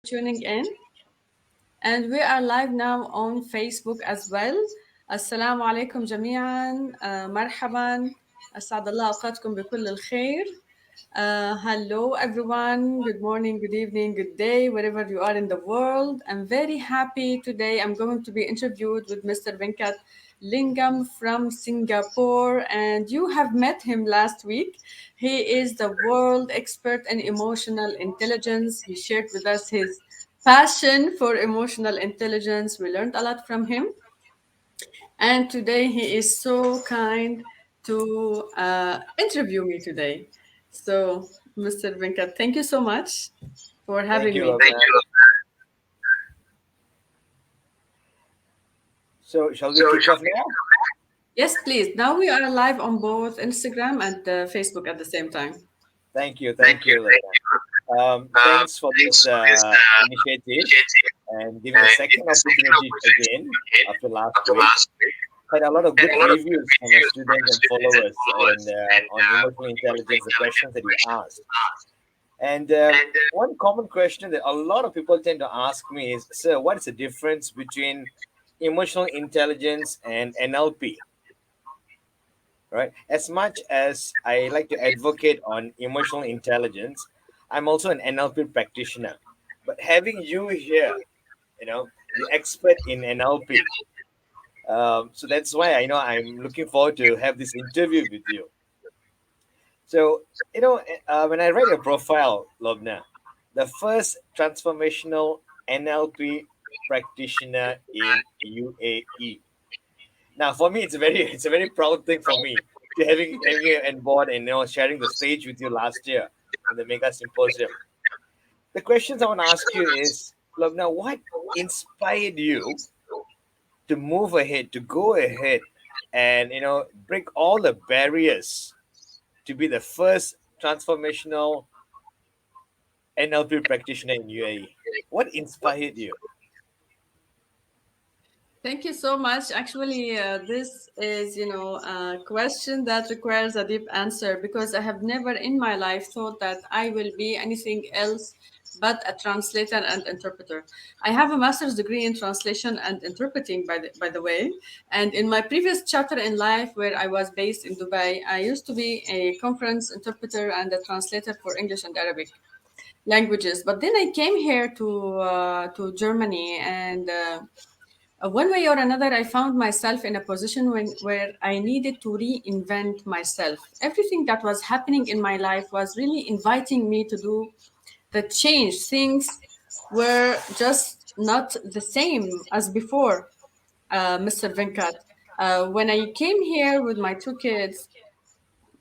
tuning in. And we are live now on Facebook as well. السلام عليكم جميعا مرحبا أسعد الله أوقاتكم بكل الخير. Hello everyone, good morning, good evening, good day, wherever you are in the world. I'm very happy today. I'm going to be interviewed with Mr. Venkat Lingam from Singapore, and you have met him last week. He is the world expert in emotional intelligence. He shared with us his passion for emotional intelligence. We learned a lot from him. And today he is so kind to interview me today. So, Mr. Venkat, thank you so much for Thank having you, me. Loubna. So, shall we kick off now? Yes, please. Now we are live on both Instagram and Facebook at the same time. Thank you, Loubna. Thanks for this initiative and giving a second opportunity again after last week. Had a lot of good reviews from our students and followers on emotional intelligence, the questions that you asked. And one common question that a lot of people tend to ask me is, sir, what is the difference between emotional intelligence and NLP? Right? As much as I like to advocate on emotional intelligence, I'm also an NLP practitioner. But having you here, the expert in NLP, so that's why I'm looking forward to have this interview with you. So, when I read your profile, Loubna, the first transformational NLP practitioner in UAE. Now, for me, it's a very proud thing for me to having you on board and sharing the stage with you last year in the Mega Symposium. The questions I want to ask you is, Loubna, what inspired you to move ahead, to go ahead, and break all the barriers to be the first transformational NLP practitioner in UAE? What inspired you? Thank you so much. Actually, this is, a question that requires a deep answer because I have never in my life thought that I will be anything else but a translator and interpreter. I have a master's degree in translation and interpreting, by the way. And in my previous chapter in life, where I was based in Dubai, I used to be a conference interpreter and a translator for English and Arabic languages. But then I came here to Germany and. One way or another, I found myself in a position where I needed to reinvent myself. Everything that was happening in my life was really inviting me to do the change. Things were just not the same as before, Mr. Venkat. When I came here with my two kids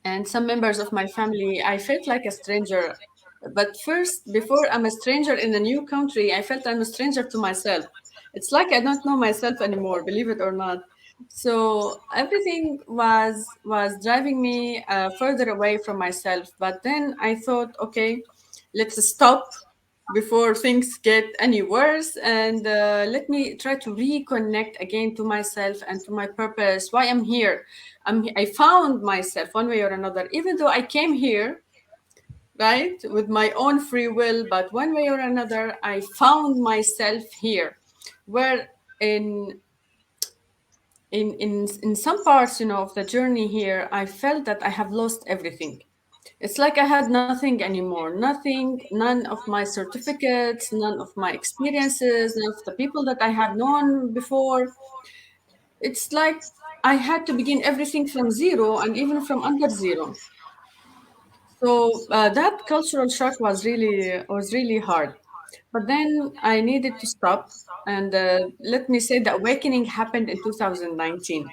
and some members of my family, I felt like a stranger. But first, before I'm a stranger in a new country, I felt I'm a stranger to myself. It's like I don't know myself anymore, believe it or not. So everything was driving me further away from myself. But then I thought, okay, let's stop before things get any worse, and let me try to reconnect again to myself and to my purpose, why I'm here. I found myself one way or another, even though I came here, right, with my own free will, but one way or another I found myself here, where in in some parts, of the journey here, I felt that I have lost everything. It's like I had nothing anymore, nothing, none of my certificates, none of my experiences, none of the people that I have known before. It's like I had to begin everything from zero and even from under zero. So that cultural shock was really hard. But then I needed to stop, and let me say the awakening happened in 2019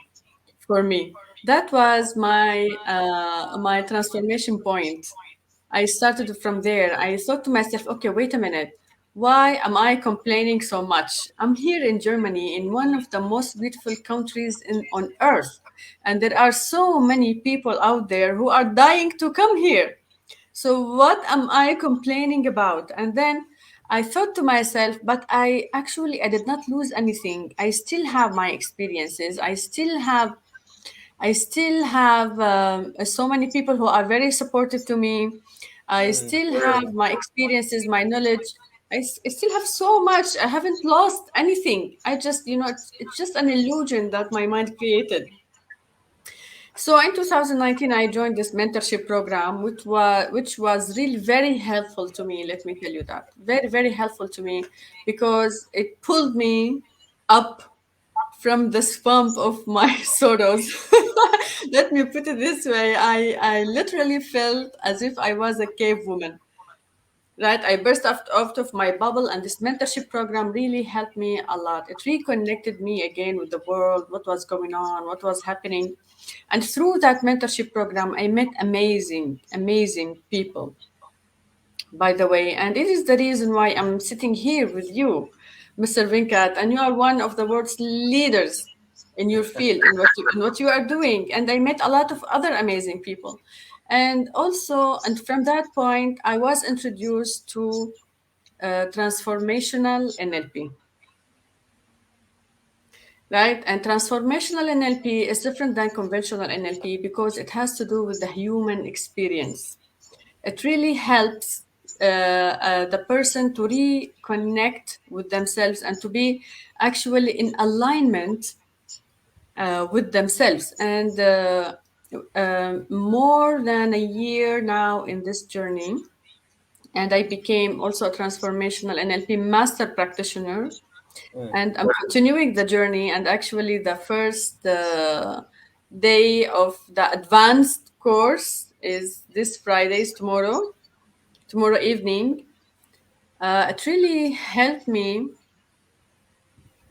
for me. That was my transformation point. I started from there. I thought to myself, okay, wait a minute. Why am I complaining so much? I'm here in Germany, in one of the most beautiful countries on earth. And there are so many people out there who are dying to come here. So what am I complaining about? And then I thought to myself, but I did not lose anything. I still have my experiences. I still have so many people who are very supportive to me. I Mm, still have my experiences, my knowledge. I still have so much. I haven't lost anything. I just, it's just an illusion that my mind created. So in 2019, I joined this mentorship program, which was really very helpful to me. Let me tell you that, very very helpful to me, because it pulled me up from the swamp of my sorrows. Let me put it this way: I literally felt as if I was a cave woman. Right, I burst out of my bubble, and this mentorship program really helped me a lot. It reconnected me again with the world, what was going on, what was happening. And through that mentorship program, I met amazing, amazing people, by the way. And it is the reason why I'm sitting here with you, Mr. Venkat, and you are one of the world's leaders in your field, in what you are doing. And I met a lot of other amazing people. And also, and from that point, I was introduced to transformational NLP. Right? And transformational NLP is different than conventional NLP because it has to do with the human experience. It really helps the person to reconnect with themselves and to be actually in alignment with themselves. And more than a year now in this journey, and I became also a transformational NLP master practitioner. Mm. And I'm continuing the journey. And actually, the first day of the advanced course is this Friday's tomorrow evening. It really helped me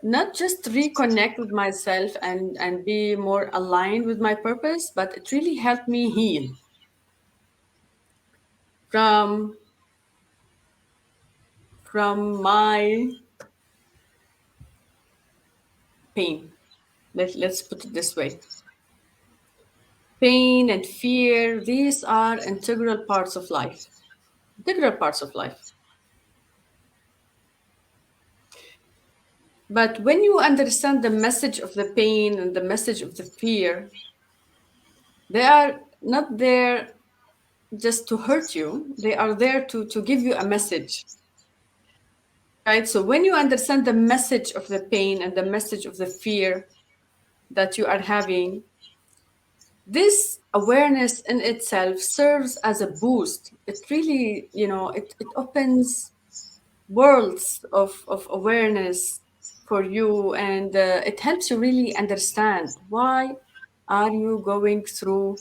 not just reconnect with myself and be more aligned with my purpose, but it really helped me heal from my pain. Let's put it this way. Pain and fear, these are integral parts of life. Integral parts of life. But when you understand the message of the pain and the message of the fear, they are not there just to hurt you, they are there to give you a message. Right? So when you understand the message of the pain and the message of the fear that you are having, this awareness in itself serves as a boost. It really, it opens worlds of awareness for you, and it helps you really understand why are you going through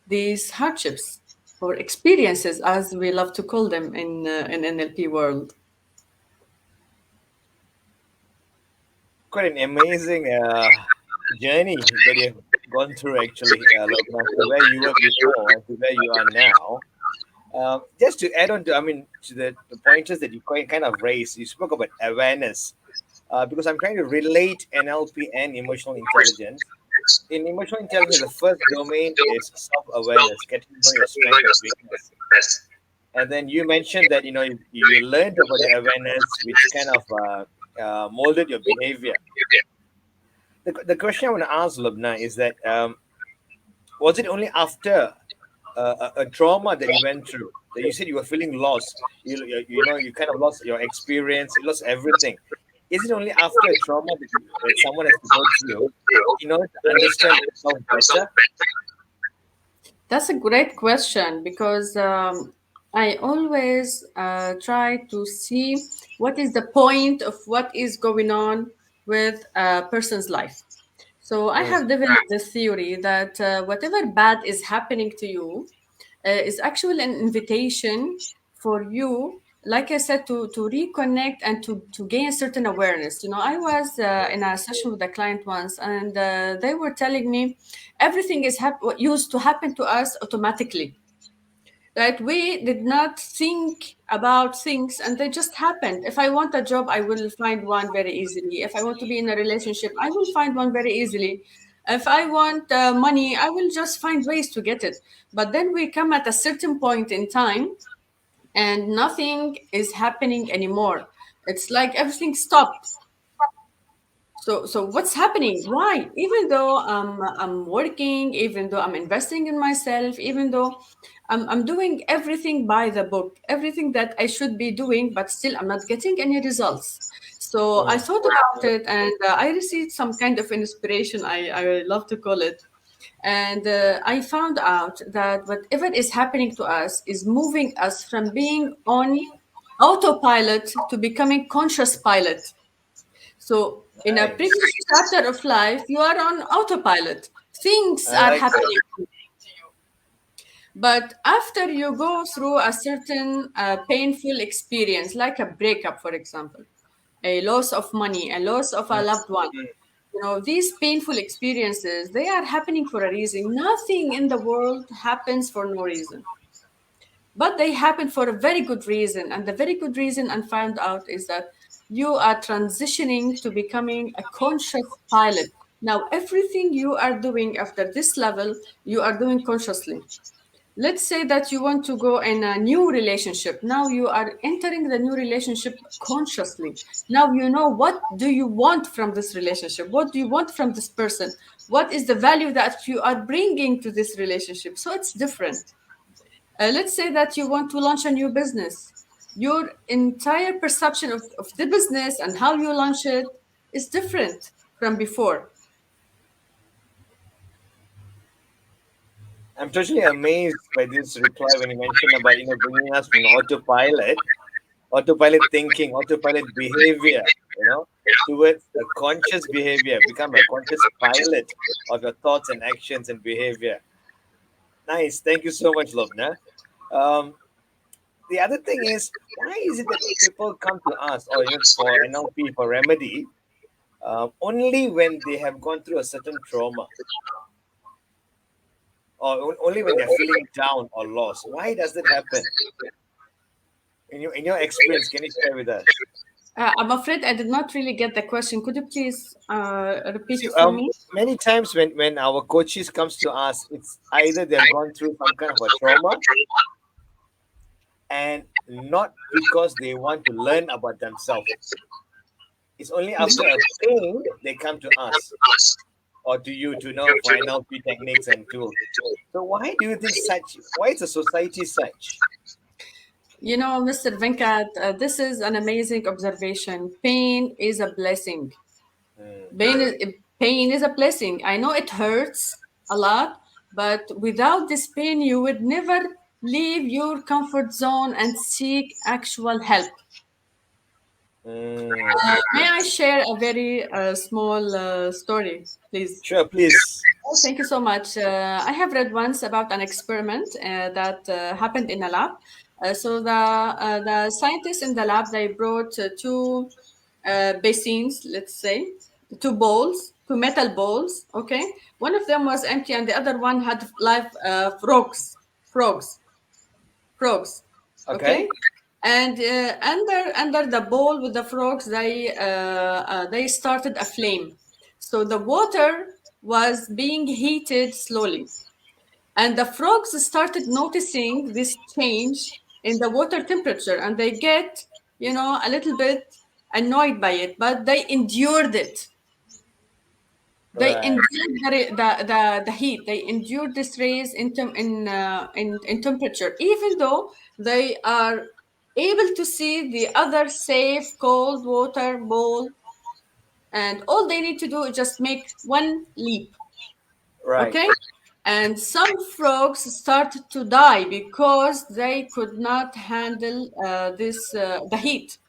these hardships or experiences, as we love to call them in NLP world. Quite an amazing journey that you've gone through, actually, Loubna, from where you were before to where you are now. Just to add on to, I mean, to the pointers that you kind of raised, you spoke about awareness, because I'm trying to relate NLP and emotional intelligence. In emotional intelligence, the first domain is self-awareness, getting to know your strength and weakness. And then you mentioned that you learned about the awareness, which kind of molded your behavior. The question I want to ask Loubna is that was it only after a trauma that you went through that you said you were feeling lost? You kind of lost your experience, you lost everything. Is it only after a trauma that someone has to go through in order to understand themselves better? That's a great question, because I always try to see what is the point of what is going on with a person's life. So I Mm. have developed this theory that whatever bad is happening to you is actually an invitation for you, like I said, to reconnect and to gain certain awareness. I was in a session with a client once, and they were telling me everything is what used to happen to us automatically. Right? We did not think about things, and they just happened. If I want a job, I will find one very easily. If I want to be in a relationship, I will find one very easily. If I want money, I will just find ways to get it. But then we come at a certain point in time, and nothing is happening anymore. It's like everything stopped. So what's happening? Why? Even though I'm working, even though I'm investing in myself, even though I'm doing everything by the book, everything that I should be doing, but still I'm not getting any results. So I Mm. thought about it, and I received some kind of inspiration, I love to call it. And I found out that whatever is happening to us is moving us from being on autopilot to becoming conscious pilot. So, in a Nice. previous chapter of life, you are on autopilot. Things I are like that. happening to you. But after you go through a certain painful experience, like a breakup, for example, a loss of money, a loss of a Mm. loved one, Mm. these painful experiences, they are happening for a reason. Nothing in the world happens for no reason, but they happen for a very good reason. And the very good reason I found out is that you are transitioning to becoming a conscious pilot. Now, everything you are doing after this level, you are doing consciously. Let's say that you want to go in a new relationship. Now you are entering the new relationship consciously. Now you know what do you want from this relationship? What do you want from this person? What is the value that you are bringing to this relationship? So it's different. Let's say that you want to launch a new business. Your entire perception of the business and how you launch it is different from before. I'm totally amazed by this reply when you mentioned about bringing us from autopilot thinking, autopilot behavior, towards a conscious behavior, become a conscious pilot of your thoughts and actions and behavior. Nice, thank you so much, Loubna. Um, the other thing is, why is it that people come to us or for NLP for remedy only when they have gone through a certain trauma, or only when they're feeling down or lost? Why does that happen? In your experience, can you share with us? I'm afraid I did not really get the question. Could you please repeat See, it for me? many times when our coaches comes to us, it's either they've gone through some kind of a trauma, and not because they want to learn about themselves. It's only after a pain they come to us or to you to know for NLP techniques and tools. So why do you think such? Why is the society such? Mr. Venkat, this is an amazing observation. Pain is a blessing. Mm, Pain is a blessing. I know it hurts a lot, but without this pain, you would never leave your comfort zone and seek actual help. mm. May I share a very small story, please? Sure, please. Oh, thank you so much. I have read once about an experiment that happened in a lab. So the scientists in the lab, they brought two basins, let's say, two bowls, two metal bowls. Okay, one of them was empty, and the other one had live frogs, frogs. Okay. Okay, and under the bowl with the frogs, they started a flame. So the water was being heated slowly, and the frogs started noticing this change in the water temperature, and they get a little bit annoyed by it, but they endured it. They Right. endured the heat. They endured this raise in temperature, even though they are able to see the other safe cold water bowl, and all they need to do is just make one leap. Right. Okay, and some frogs started to die because they could not handle this the heat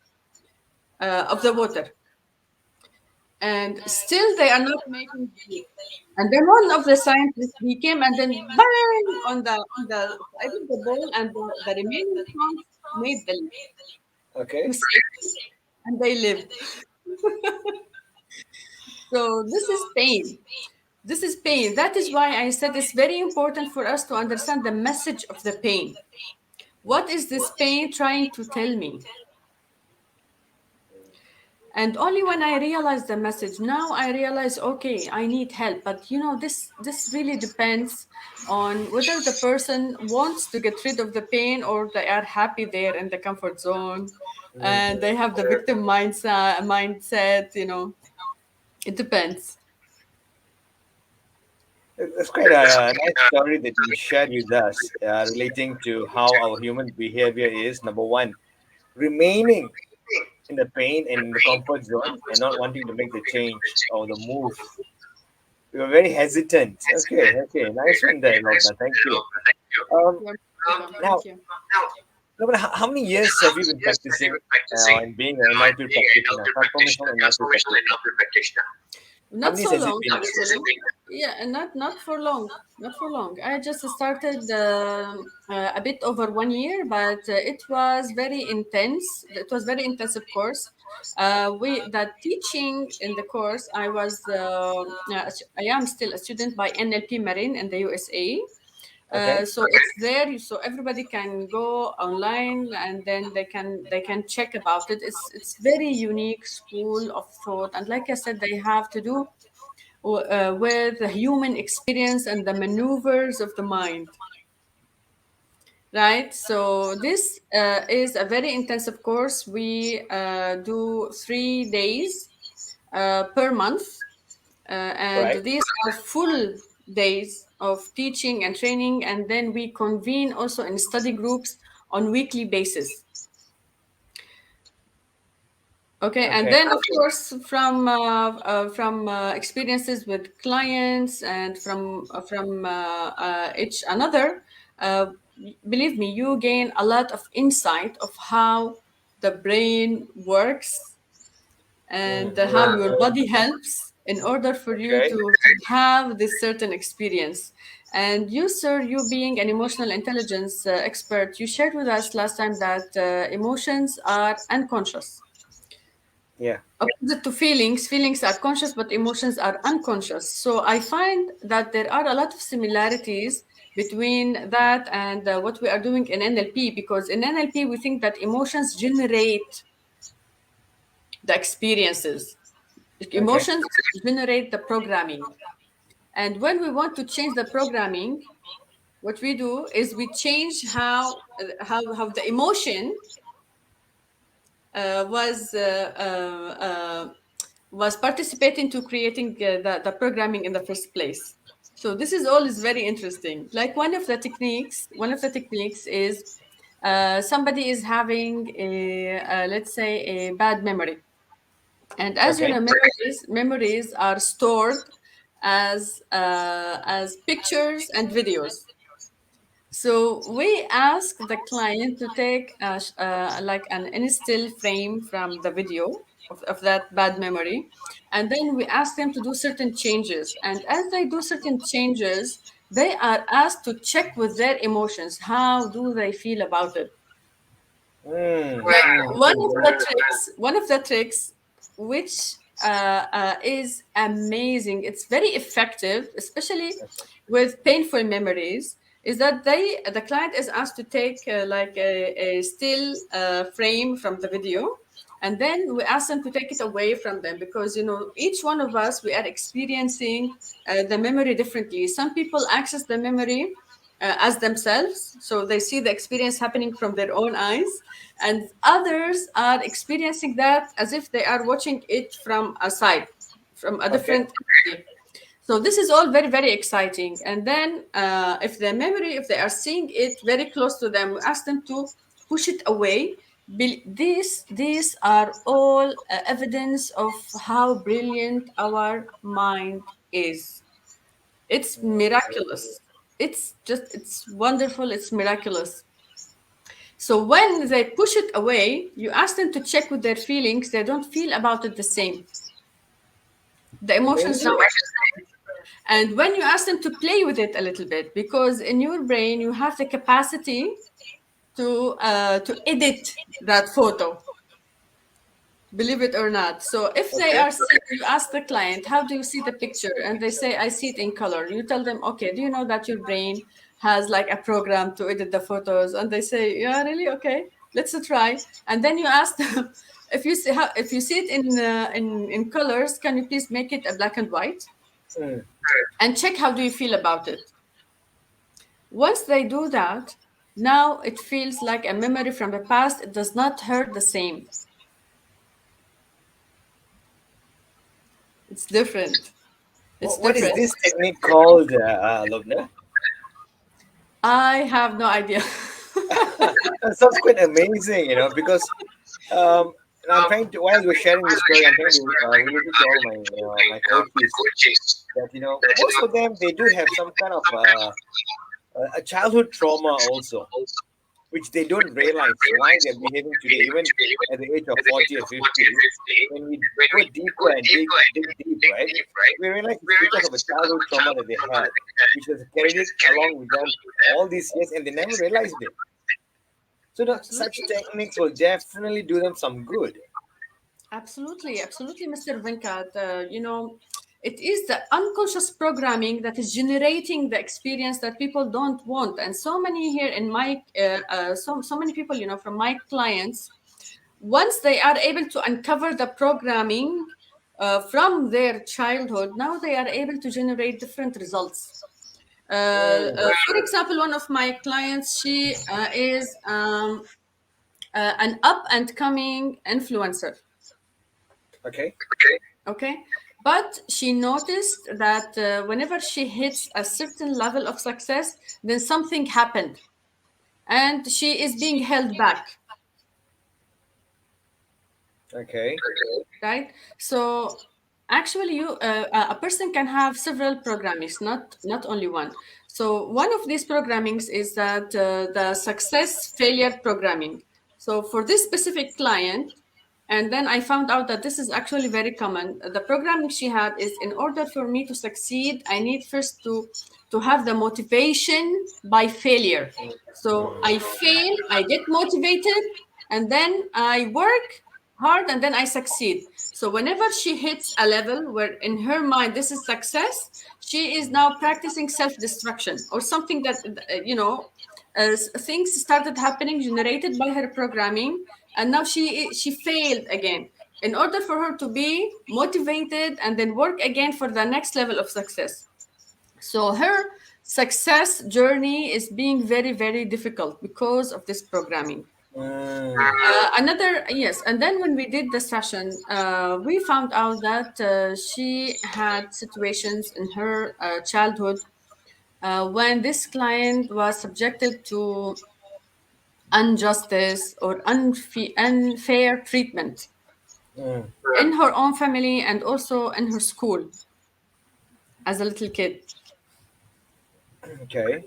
of the water, and still they are not making the leap. And then one of the scientists, he came and then bang on the side of the bowl, and the remaining frogs made the leap to Okay. safety, and they lived. So this is pain. This is pain. That is why I said it's very important for us to understand the message of the pain. What is this pain trying to tell me? And only when I realize the message, now I realize, okay, I need help. But this really depends on whether the person wants to get rid of the pain, or they are happy there in the comfort zone, and Mm-hmm. they have the victim mindset. It depends. It's quite a nice story that you shared with us, relating to how our human behavior is number one, remaining in the pain and in the comfort zone and not wanting to make the change or the move. We were very hesitant. Okay, nice one there, Loubna. Thank you. Um, You're welcome. now, Thank you. Loubna, how many years have you been practicing and being an NLP practitioner, transformational NLP practitioner? How Not many so years has it long, been? actually. Yeah, and not for long. Not for long. I just started a bit over 1 year, but it was very intense. It was very intensive course. We the teaching in the course. I am still a student by NLP Marine in the USA. Okay, So it's there, so everybody can go online and then they can check about it. It's very unique school of thought, and like I said, they have to do with the human experience and the maneuvers of the mind, right? So this is a very intensive course. We do 3 days per month, and right. these are full days of teaching and training, and then we convene also in study groups on weekly basis. Okay, and Okay, then of course from experiences with clients and from each another, uh, believe me, you gain a lot of insight of how the brain works and how your body helps in order for you okay. to have this certain experience. And you, sir, you being an emotional intelligence expert, you shared with us last time that emotions are unconscious. Yeah. Opposite to feelings are conscious, but emotions are unconscious. So I find that there are a lot of similarities between that and what we are doing in NLP, because in NLP we think that emotions generate the experiences. Okay. Emotions generate the programming. And when we want to change the programming, what we do is we change how the emotion uh, was uh, uh, uh, was participating to creating the programming in the first place. So this is all is very interesting. Like one of the techniques is somebody is having let's say a bad memory. And as you know, Okay. memories are stored as pictures and videos. So we ask the client to take like an still frame from the video of that bad memory, and then we ask them to do certain changes. And as they do certain changes, they are asked to check with their emotions. How do they feel about it? Like one of the tricks which is amazing, it's very effective, especially with painful memories, is that the client is asked to take like a still frame from the video, and then we ask them to take it away from them, because each one of us, we are experiencing the memory differently. Some people access the memory as themselves, so they see the experience happening from their own eyes, and others are experiencing that as if they are watching it from a side, from a Okay. different entity. So this is all very, very exciting. And then if they are seeing it very close to them, we ask them to push it away. These are all evidence of how brilliant our mind is. It's miraculous. It's wonderful. It's miraculous. So when they push it away, you ask them to check with their feelings. They don't feel about it the same. The emotions Amazing. don't. And when you ask them to play with it a little bit, because in your brain you have the capacity to edit that photo, believe it or not. So if they Okay. are seeing, you ask the client, how do you see the picture? And they say, I see it in color. You tell them, okay, do you know that your brain has like a program to edit the photos? And they say, yeah, really? Okay, let's try. And then you ask them, if you see it in colors, can you please make it a black and white? Mm. And check how do you feel about it. Once they do that, now it feels like a memory from the past. It does not hurt the same. It's different. It's What is different. this technique called, Loubna? I have no idea. That sounds quite amazing, because um, and I'm trying to, while you're sharing this story, I'm trying to relate it to all my my coaches that most of them they do have some kind of a childhood trauma also, which they don't realize why they're behaving today, even at the age of 40 or 50. When we go deeper and dig deep, right, we realize it's because of a childhood trauma that they had, which has carried it along with them all these years, and they never realized it. So such Absolutely. techniques will definitely do them some good. Absolutely, absolutely, Mr. Venkat. It is the unconscious programming that is generating the experience that people don't want. And so many here in my, so many people, from my clients, once they are able to uncover the programming from their childhood, now they are able to generate different results. Mm, For example, one of my clients, she is an up and coming influencer. okay. Okay. But she noticed that whenever she hits a certain level of success, then something happened and she is being held back. Okay. Right. So actually a person can have several programmings, not only one. So one of these programmings is that the success failure programming. So for this specific client, and then I found out that this is actually very common. The programming she had is, in order for me to succeed, I need first to have the motivation by failure. So I fail, I get motivated, and then I work hard, and then I succeed. So whenever she hits a level where in her mind this is success, she is now practicing self-destruction or something that as things started happening generated by her programming, and now she failed again. In order for her to be motivated and then work again for the next level of success, so her success journey is being very, very difficult because of this programming. Mm, Another, yes, and then when we did the session, we found out that she had situations in her childhood when this client was subjected to injustice or unfair treatment mm, in her own family and also in her school as a little kid. okay.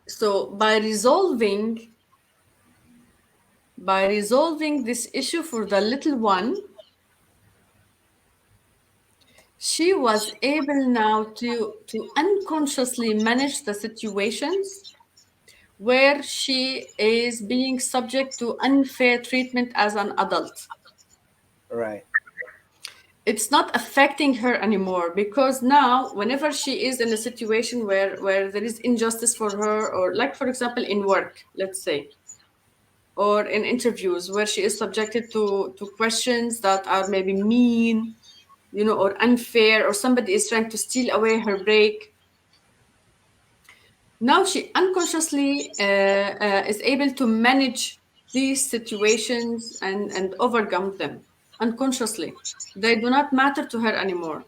So by resolving this issue for the little one, she was able now to unconsciously manage the situations where she is being subject to unfair treatment as an adult. Right. It's not affecting her anymore, because now whenever she is in a situation where there is injustice for her, or like for example in work, let's say, or in interviews where she is subjected to questions that are maybe mean, or unfair, or somebody is trying to steal away her break. Now she unconsciously is able to manage these situations and overcome them unconsciously. They do not matter to her anymore.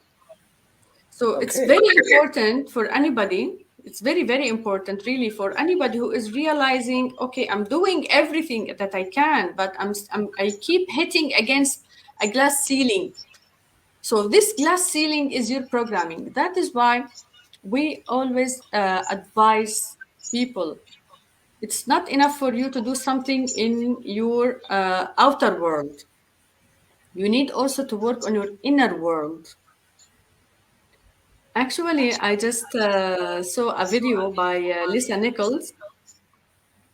So it's Okay. very important for anybody. It's very, very important, really, for anybody who is realizing, okay, I'm doing everything that I can, but I keep hitting against a glass ceiling. So this glass ceiling is your programming. That is why we always advise people. It's not enough for you to do something in your outer world. You need also to work on your inner world. Actually, I just saw a video by Lisa Nichols,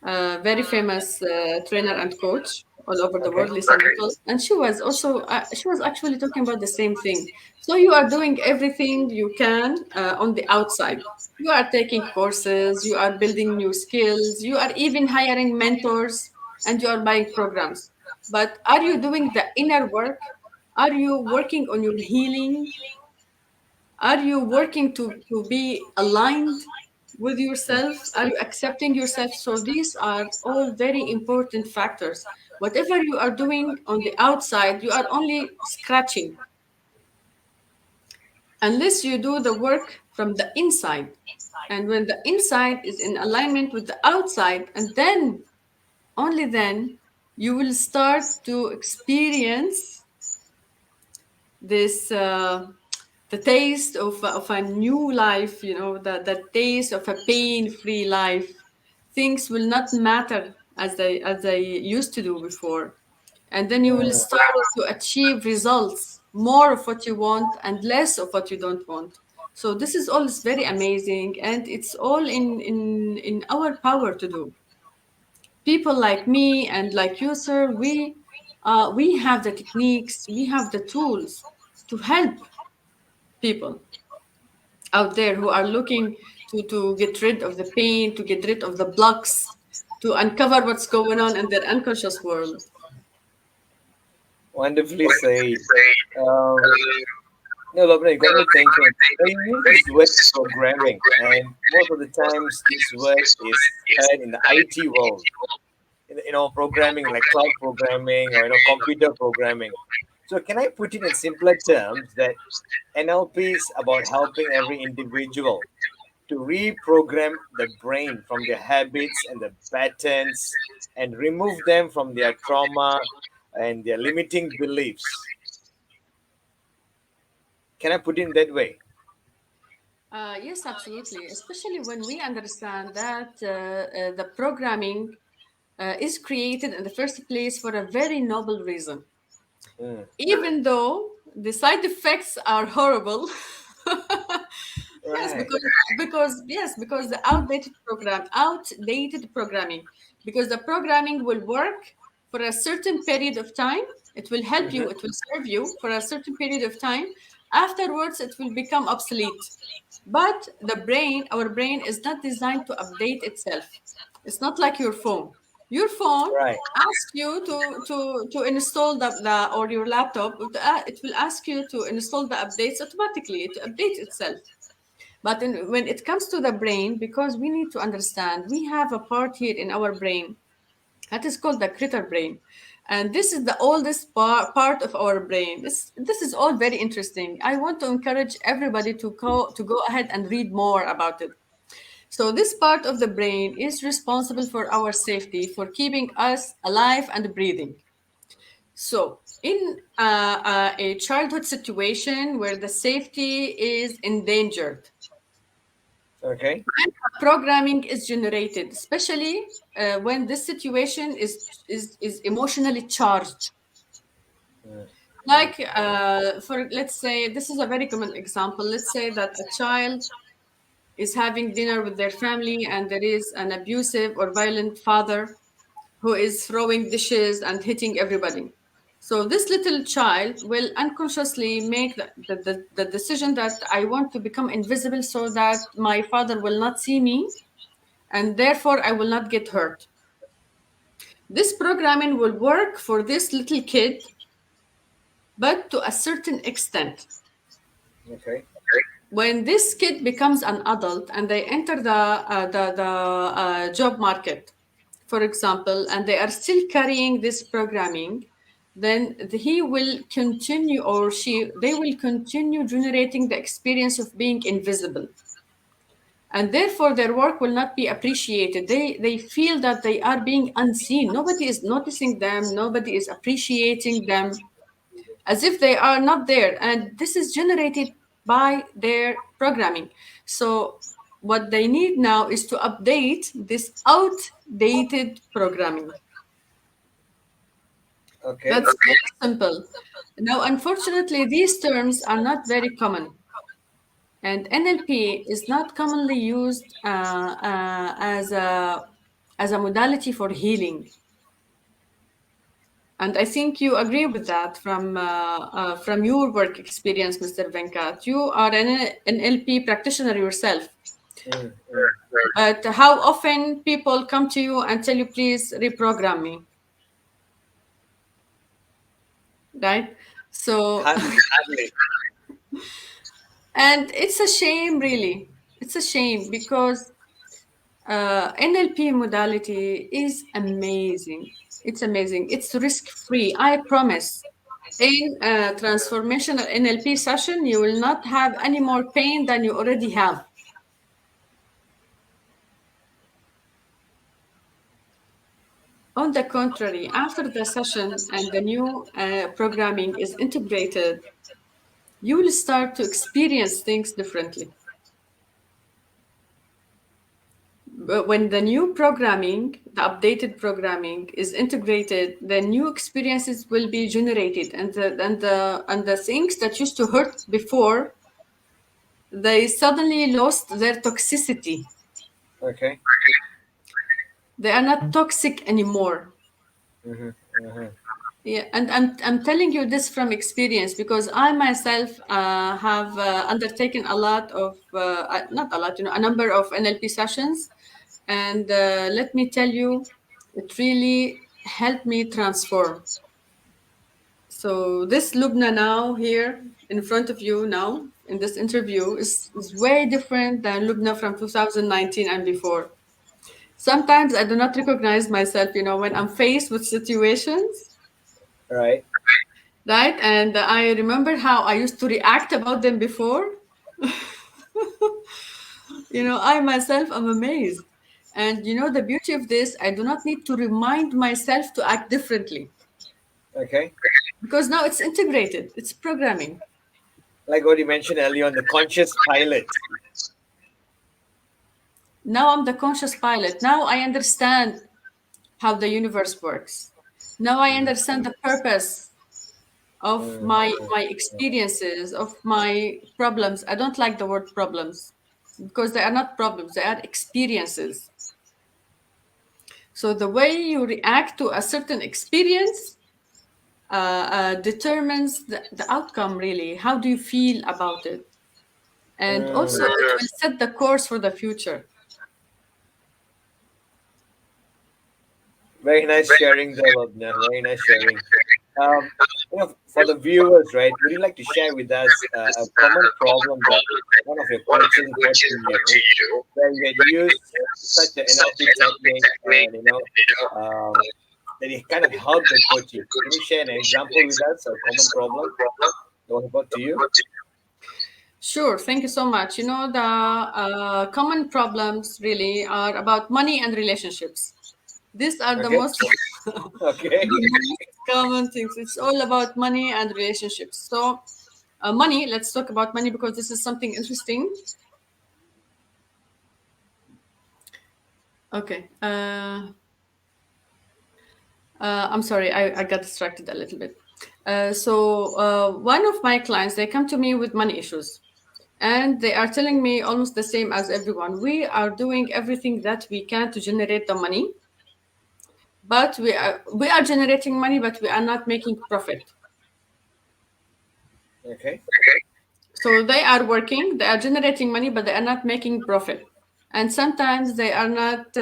a very famous trainer and coach all over the world, Okay. Lisa Nichols, and she was actually talking about the same thing. So you are doing everything you can on the outside. You are taking courses, you are building new skills, you are even hiring mentors, and you are buying programs. But are you doing the inner work? Are you working on your healing? Are you working to be aligned with yourself? Are you accepting yourself? So these are all very important factors. Whatever you are doing on the outside, you are only scratching. unless you do the work from the inside. And when the inside is in alignment with the outside, and then, only then, you will start to experience this the taste of a new life, the taste of a pain-free life. Things will not matter as they used to do before. And then you will Mm. start to achieve results, more of what you want and less of what you don't want. So this is all is very amazing, and it's all in our power to do. People like me and like you, sir, we have the techniques, we have the tools to help people out there who are looking to get rid of the pain, to get rid of the blocks, to uncover what's going on in their unconscious world. Wonderfully said. Um, no, Loubna, you got me thinking. Now, you use this word programming, and most of the times this word is heard in the IT world. Programming like cloud programming or computer programming. So, can I put it in simpler terms that NLP is about helping every individual to reprogram the brain from their habits and the patterns and remove them from their trauma and their limiting beliefs. Can I put it in that way? Yes, absolutely. Especially when we understand that the programming is created in the first place for a very noble reason. Mm, Even though the side effects are horrible. Yes, right. because the outdated programming, because the programming will work for a certain period of time. It will help Hmm. you, it will serve you for a certain period of time. Afterwards it will become obsolete. But our brain is not designed to update itself. It's not like your phone. Your phone Right. asks you to install the or your laptop. It will ask you to install the updates automatically. It updates itself. But when it comes to the brain, because we need to understand, we have a part here in our brain that is called the critter brain. And this is the oldest part of our brain. This is all very interesting. I want to encourage everybody to go ahead and read more about it. So this part of the brain is responsible for our safety, for keeping us alive and breathing. So in a childhood situation where the safety is endangered, Okay. programming is generated, especially when this situation is emotionally charged. Mm, mm, Like, for let's say, this is a very common example. Let's say that a child is having dinner with their family, and there is an abusive or violent father who is throwing dishes and hitting everybody. So this little child will unconsciously make the decision that I want to become invisible so that my father will not see me, and therefore I will not get hurt. This programming will work for this little kid, but to a certain extent. okay. When this kid becomes an adult and they enter the job market, for example, and they are still carrying this programming, then he will continue, or they will continue generating the experience of being invisible, and therefore their work will not be appreciated. They feel that they are being unseen. Nobody is noticing them, nobody is appreciating them, as if they are not there, and this is generated by their programming. So what they need now is to update this outdated programming. Okay. That's very simple. Now unfortunately these terms are not very common, and NLP is not commonly used as a modality for healing. And I think you agree with that from your work experience, Mr. Venkat. You are an NLP practitioner yourself. Mm, mm. But how often people come to you and tell you, please reprogram me, right? So, Hardly. and it's a shame, really. It's a shame because NLP modality is amazing. It's amazing. It's risk free. I promise. In a transformational NLP session, you will not have any more pain than you already have. On the contrary, after the session and the new programming is integrated, you will start to experience things differently. But when the new programming, the updated programming is integrated, the new experiences will be generated, and the things that used to hurt before, they suddenly lost their toxicity. Okay. They are not toxic anymore. Mm-hmm. Mm-hmm. Yeah, and I'm telling you this from experience, because I myself have undertaken a lot of not a lot, a number of NLP sessions, and let me tell you, it really helped me transform. So this Loubna now here in front of you now in this interview is way different than Loubna from 2019 and before. Sometimes I do not recognize myself, when I'm faced with situations, Right. right? And I remember how I used to react about them before. I myself am amazed. And the beauty of this, I do not need to remind myself to act differently, Okay. because now it's integrated, it's programming. Like what you mentioned earlier on, the conscious pilot. Now I'm the conscious pilot. Now I understand how the universe works. Now I understand the purpose of Mm. my experiences, of my problems. I don't like the word problems, because they are not problems, they are experiences. So the way you react to a certain experience determines the outcome, really. How do you feel about it? And also, Mm. it will set the course for the future. Very nice sharing there, Loubna. Very nice sharing. Um, for the viewers, right? Would you like to share with us a common problem that one of your coaches brought to you, where you had used such an NLP technique, and that it kind of helped the coaching? Can you share an example with us, a common problem that was brought to you? Sure, thank you so much. The common problems really are about money and relationships. These are the Okay. most Okay. the most common things. It's all about money and relationships. So, money. Let's talk about money, because this is something interesting. Okay. I'm sorry, I got distracted a little bit. One of my clients, they come to me with money issues, and they are telling me almost the same as everyone. We are doing everything that we can to generate the money, but we are generating money, but we are not making profit. Okay. So they are working, they are generating money, but they are not making profit. And sometimes they are not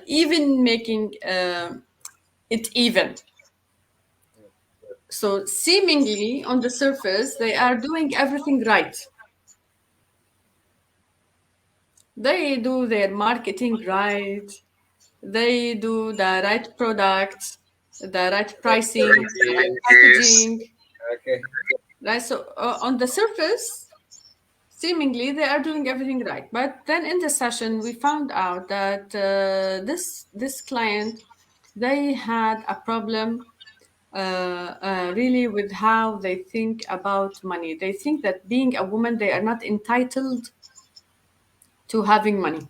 even making it even. So seemingly on the surface, they are doing everything right. They do their marketing right. They do the right product, the right pricing, the right Strategies. packaging, Okay. right? So on the surface, seemingly they are doing everything right. But then in the session, we found out that this client, they had a problem really with how they think about money. They think that being a woman, they are not entitled to having money.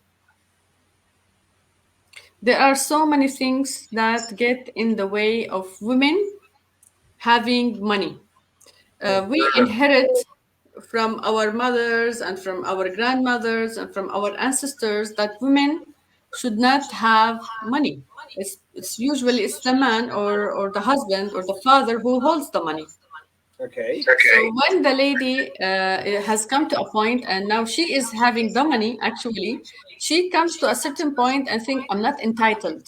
There are so many things that get in the way of women having money. We inherit from our mothers and from our grandmothers and from our ancestors that women should not have money. It's usually it's the man or the husband or the father who holds the money. Okay. So when the lady has come to a point and now she is having the money, actually, she comes to a certain point and think, I'm not entitled.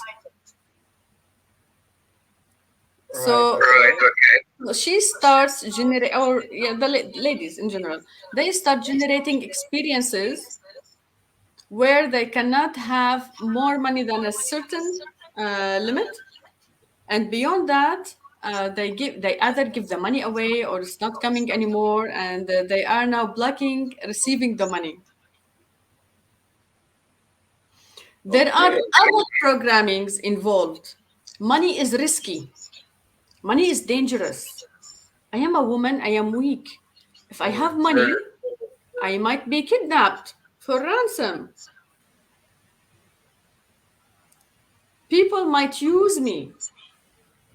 Right. So Okay. she starts generate, or yeah, the ladies in general, they start generating experiences where they cannot have more money than a certain limit, and beyond that, they either give the money away or it's not coming anymore, and they are now blocking receiving the money. There are Okay. other programmings involved. Money is risky. Money is dangerous. I am a woman. I am weak. If I have money, I might be kidnapped for ransom. People might use me.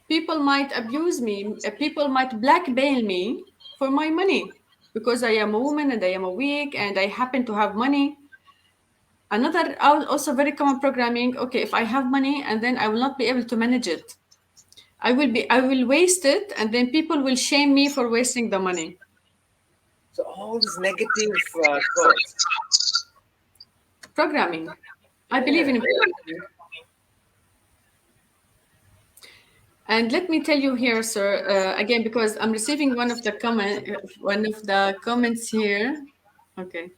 People might abuse me. People might blackmail me for my money because I am a woman and I am a weak and I happen to have money. Another also very common programming. Okay, if I have money and then I will not be able to manage it, I will waste it, and then people will shame me for wasting the money. So all these negative thoughts. Programming. I believe Yeah. in programming. And let me tell you here, sir, again, because I'm receiving one of the comments here. Okay.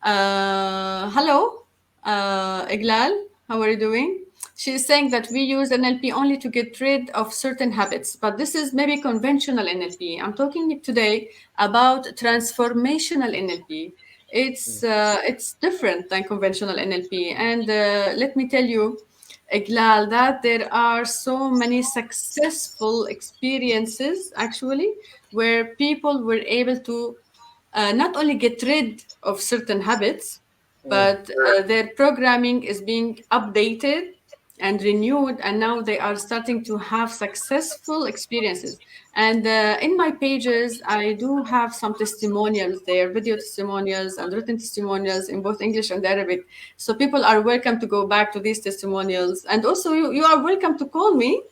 Hello, Iglal. How are you doing? She's saying that we use NLP only to get rid of certain habits, but this is maybe conventional NLP. I'm talking today about transformational NLP. It's different than conventional NLP, and let me tell you, Iglal, that there are so many successful experiences actually where people were able to not only get rid of certain habits, Mm. but their programming is being updated and renewed, and now they are starting to have successful experiences. And in my pages, I do have some testimonials there, video testimonials and written testimonials in both English and Arabic. So people are welcome to go back to these testimonials. And also, you are welcome to call me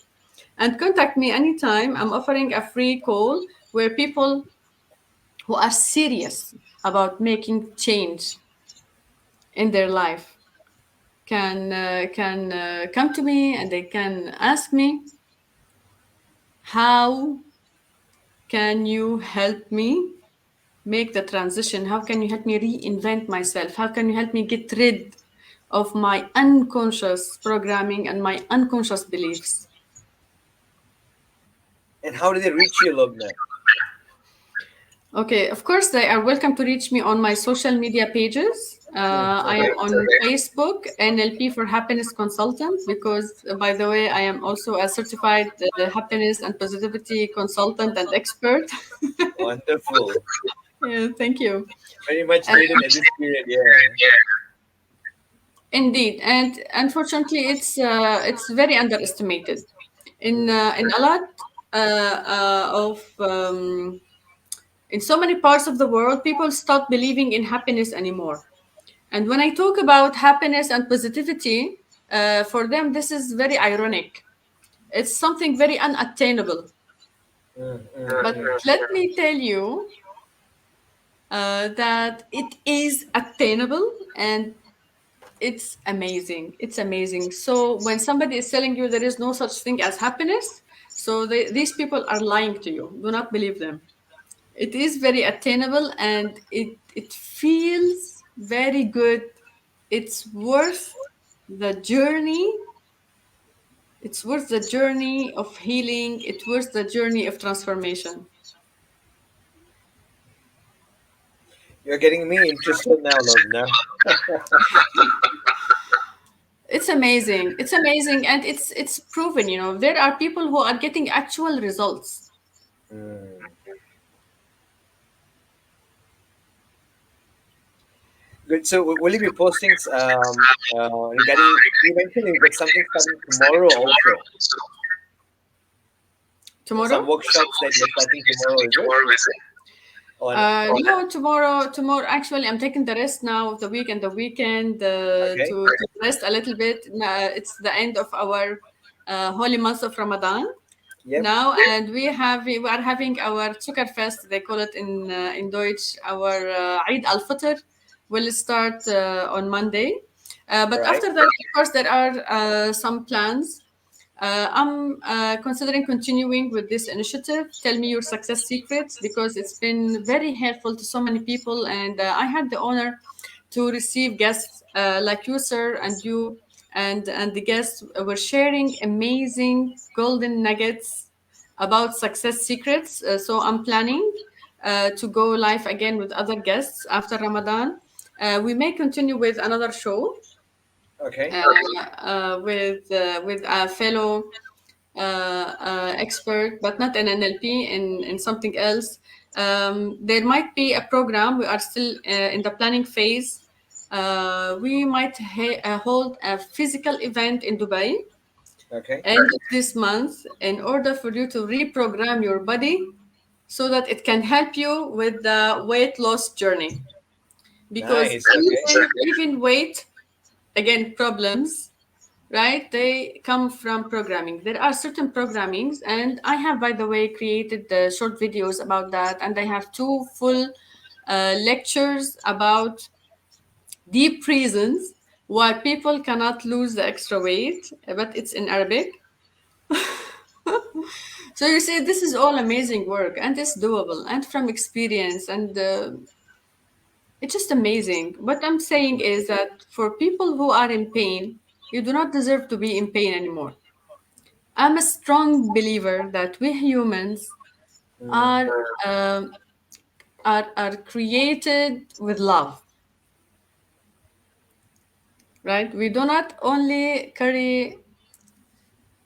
and contact me anytime. I'm offering a free call where people who are serious about making change in their life can come to me, and they can ask me, how can you help me make the transition? How can you help me reinvent myself? How can you help me get rid of my unconscious programming and my unconscious beliefs? And how did they reach you, Loubna? Okay, of course, they are welcome to reach me on my social media pages. I am Okay. on Facebook, NLP for Happiness Consultant, because, by the way, I am also a certified happiness and positivity consultant and expert. Wonderful. Yeah, thank you. Very much Uh, needed at this period. Yeah. Indeed, and unfortunately, it's very underestimated in a lot of in so many parts of the world. People stop believing in happiness anymore. And when I talk about happiness and positivity, for them, this is very ironic. It's something very unattainable. Mm, But let me tell you that it is attainable, and it's amazing. It's amazing. So when somebody is telling you there is no such thing as happiness, so these people are lying to you. Do not believe them. It is very attainable, and it feels very good. It's worth the journey. It's worth the journey of healing. It's worth the journey of transformation. You're getting me interested now, Loubna. It's amazing. It's amazing, and it's proven. You know, there are people who are getting actual results. Mm. Good. So, will you be posting regarding? You mentioned you've got something starting tomorrow also. Some Tomorrow? workshops that you're starting tomorrow, is it? On No, tomorrow. Actually, I'm taking the rest now of the week and the weekend okay. to rest a little bit. It's the end of our holy month of Ramadan Yep. now, and we are having our Zuckerfest. They call it in Deutsch. Our Eid al-Fitr will start on Monday. But Right. after that, of course, there are some plans. I'm considering continuing with this initiative. Tell me your success secrets, because it's been very helpful to so many people, and I had the honor to receive guests like you, sir, and and the guests were sharing amazing golden nuggets about success secrets. So I'm planning to go live again with other guests after Ramadan. We may continue with another show Okay. with a fellow expert, but not in NLP, in something else. There might be a program. We are still in the planning phase. We might hold a physical event in Dubai Okay. end of this month in order for you to reprogram your body so that it can help you with the weight loss journey. Because Nice. Okay. even weight, again, problems, right? They come from programming. There are certain programmings, and I have, by the way, created the short videos about that, and I have two full lectures about deep reasons why people cannot lose the extra weight, but it's in Arabic. So you see, this is all amazing work, and it's doable, and from experience, and it's just amazing. What I'm saying is that for people who are in pain, you do not deserve to be in pain anymore. I'm a strong believer that we humans Mm, are um, are created with love, right? We do not only carry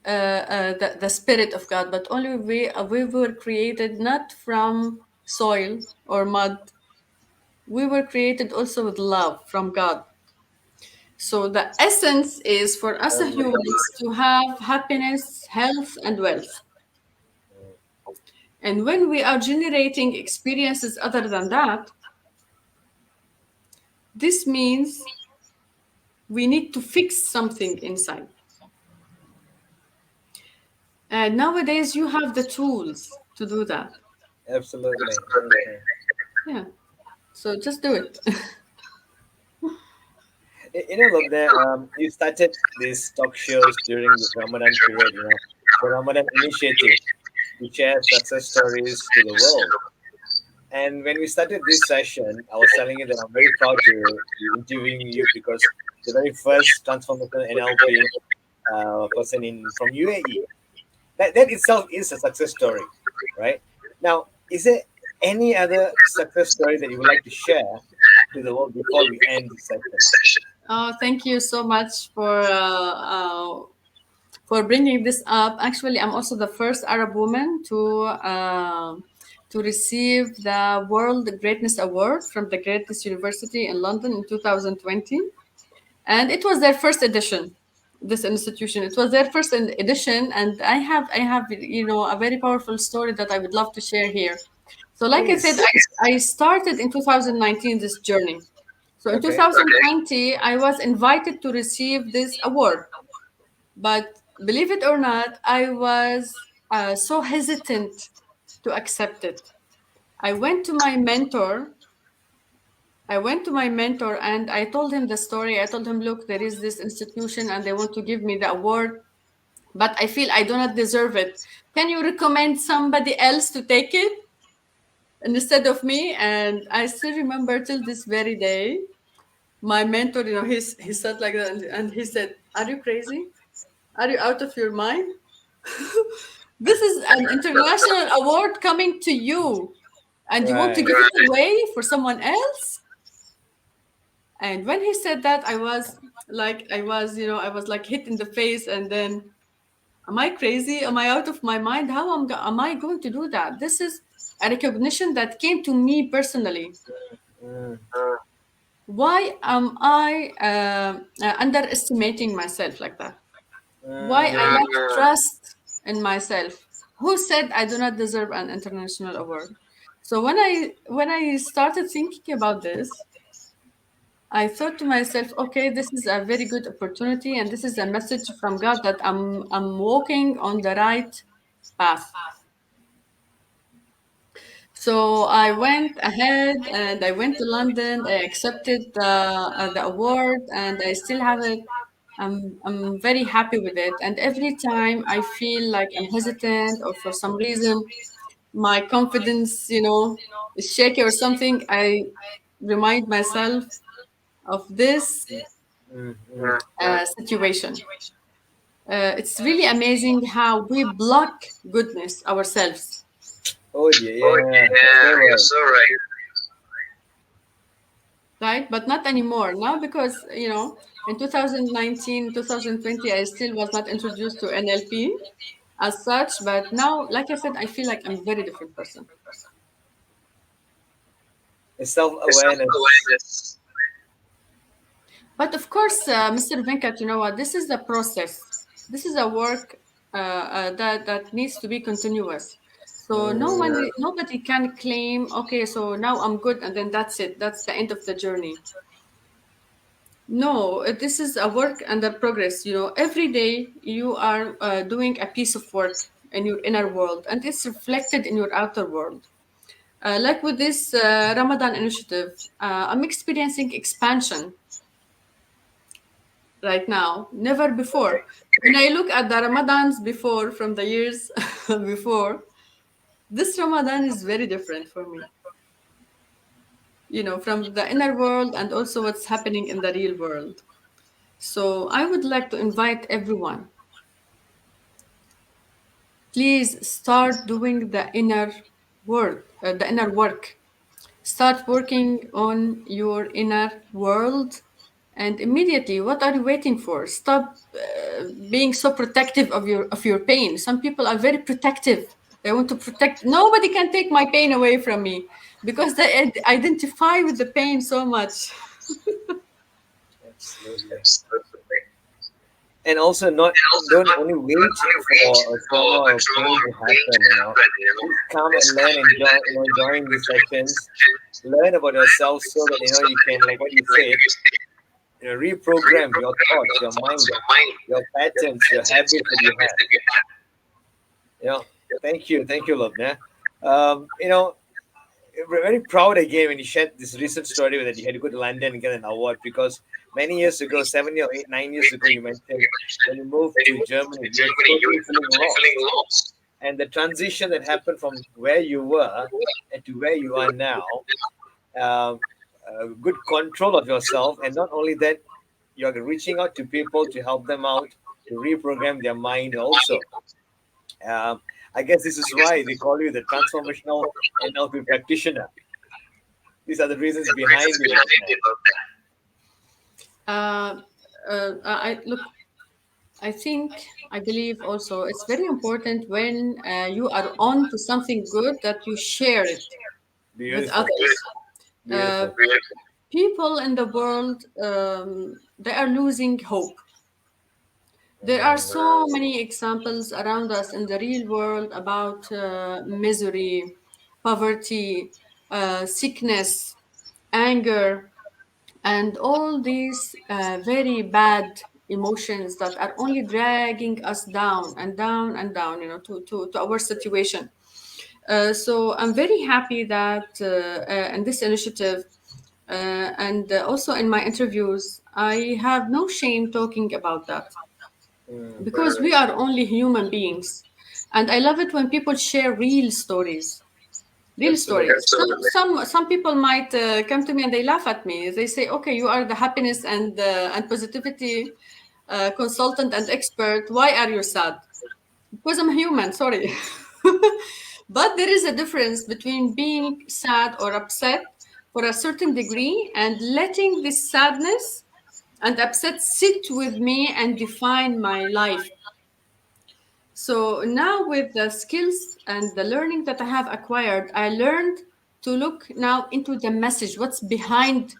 the spirit of God, but only we were created not from soil or mud. We were created also with love from God. So the essence is for us as lovely. humans to have happiness, health, and wealth. And when we are generating experiences other than that, this means we need to fix something inside. And nowadays, you have the tools to do that. Absolutely. Okay. Yeah. So just do it. Loubna, you started these talk shows during this Ramadan period, the Ramadan initiative to share success stories to the world. And when we started this session, I was telling you that I'm very proud to be interviewing you because the very first transformational NLP person in from UAE. That itself is a success story, right? Now, is there any other success story that you would like to share to the world before we end this session? Oh, thank you so much for bringing this up. Actually, I'm also the first Arab woman to receive the World Greatness Award from the Greatest University in London in 2020, and it was their first edition. This institution, it was their first edition, and I have a very powerful story that I would love to share here. So, like I said, Please. I started in 2019 this journey. So in Okay. 2020, I was invited to receive this award. But believe it or not, I was so hesitant to accept it. I went to my mentor. I went to my mentor and I told him the story. I told him, look, there is this institution and they want to give me the award, but I feel I do not deserve it. Can you recommend somebody else to take it instead of me? And I still remember till this very day, my mentor, he said like that and he said, are you crazy? Are you out of your mind? This is an international award coming to you, and you want to Right. give it away for someone else? And when he said that, I was like hit in the face, and then, am I crazy? Am I out of my mind? Am I going to do that? This is a recognition that came to me personally. Mm, Why am I underestimating myself like that? Why I mm, lack trust in myself? Who said I do not deserve an international award? So when I started thinking about this, I thought to myself, okay, this is a very good opportunity, and this is a message from God that I'm walking on the right path. So I went ahead and I went to London. I accepted the award, and I still have it. I'm very happy with it. And every time I feel like I'm hesitant or for some reason my confidence, is shaky or something, I remind myself of this mm, mm. situation. It's really amazing how we block goodness ourselves, Oh dear, yeah, you're so right. right? But not anymore now because, in 2019, 2020, I still was not introduced to NLP as such. But now, like I said, I feel like I'm a very different person. It's self-awareness. But of course, Mr. Venkat, you know what? This is a process. This is a work that needs to be continuous. So Mm, nobody can claim, okay, so now I'm good, and then that's it. That's the end of the journey. No, this is a work under progress. Every day you are doing a piece of work in your inner world, and it's reflected in your outer world. Like with this Ramadan initiative, I'm experiencing expansion right now, never before. When I look at the Ramadans before, from the years before, this Ramadan is very different for me, from the inner world and also what's happening in the real world. So I would like to invite everyone, please start doing the inner work. Start working on your inner world, and immediately, what are you waiting for? Stop being so protective of your pain. Some people are very protective. They want to protect. Nobody can take my pain away from me because they identify with the pain so much. absolutely. And also, not don't only wait for a trauma or pain to happen. Just come and learn, join these sessions, learn about yourself, so that you can, like what you said, reprogram your thoughts, your mind, your patterns, your habits that you have. You know, thank you, Loubna. We're very proud again when you shared this recent story that you had to go to London and get an award, because many years ago, 7 or 8, 9 years ago, you mentioned when you moved to Germany, you were totally feeling lost. And the transition that happened from where you were and to where you are now, um, good control of yourself, and not only that, you're reaching out to people to help them out to reprogram their mind also. Um, I guess this is why they call you the transformational NLP practitioner. These are the reasons behind it. Uh, I look. I believe also it's very important when you are on to something good that you share it with Beautiful, others. Uh, beautiful. People in the world, they are losing hope. There are so many examples around us in the real world about misery, poverty, sickness, anger, and all these very bad emotions that are only dragging us down and down and down, to our situation. So I'm very happy that in this initiative, and also in my interviews, I have no shame talking about that, Mm, because we are only human beings. And I love it when people share real stories. Real absolutely. stories. Some people might come to me and they laugh at me. They say, "Okay, you are the happiness and positivity consultant and expert. Why are you sad?" Because I'm human. Sorry, but there is a difference between being sad or upset for a certain degree and letting this sadness and upset sit with me and define my life. So now, with the skills and the learning that I have acquired, I learned to look now into the message. What's behind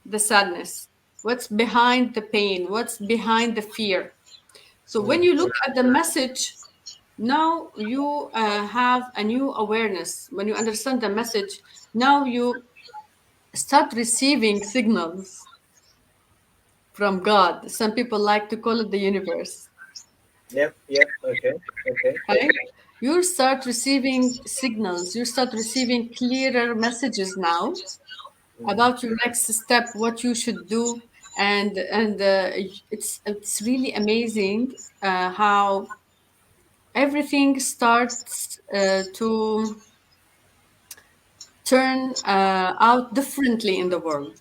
the sadness? What's behind the pain? What's behind the fear? So when Mm, you look at the message, now you have a new awareness. When you understand the message, now you start receiving signals from God. Some people like to call it the universe. yep, yep. Okay, okay. Right? You start receiving signals, you start receiving clearer messages now about your next step, what you should do. And it's really amazing how everything starts to turn out differently in the world.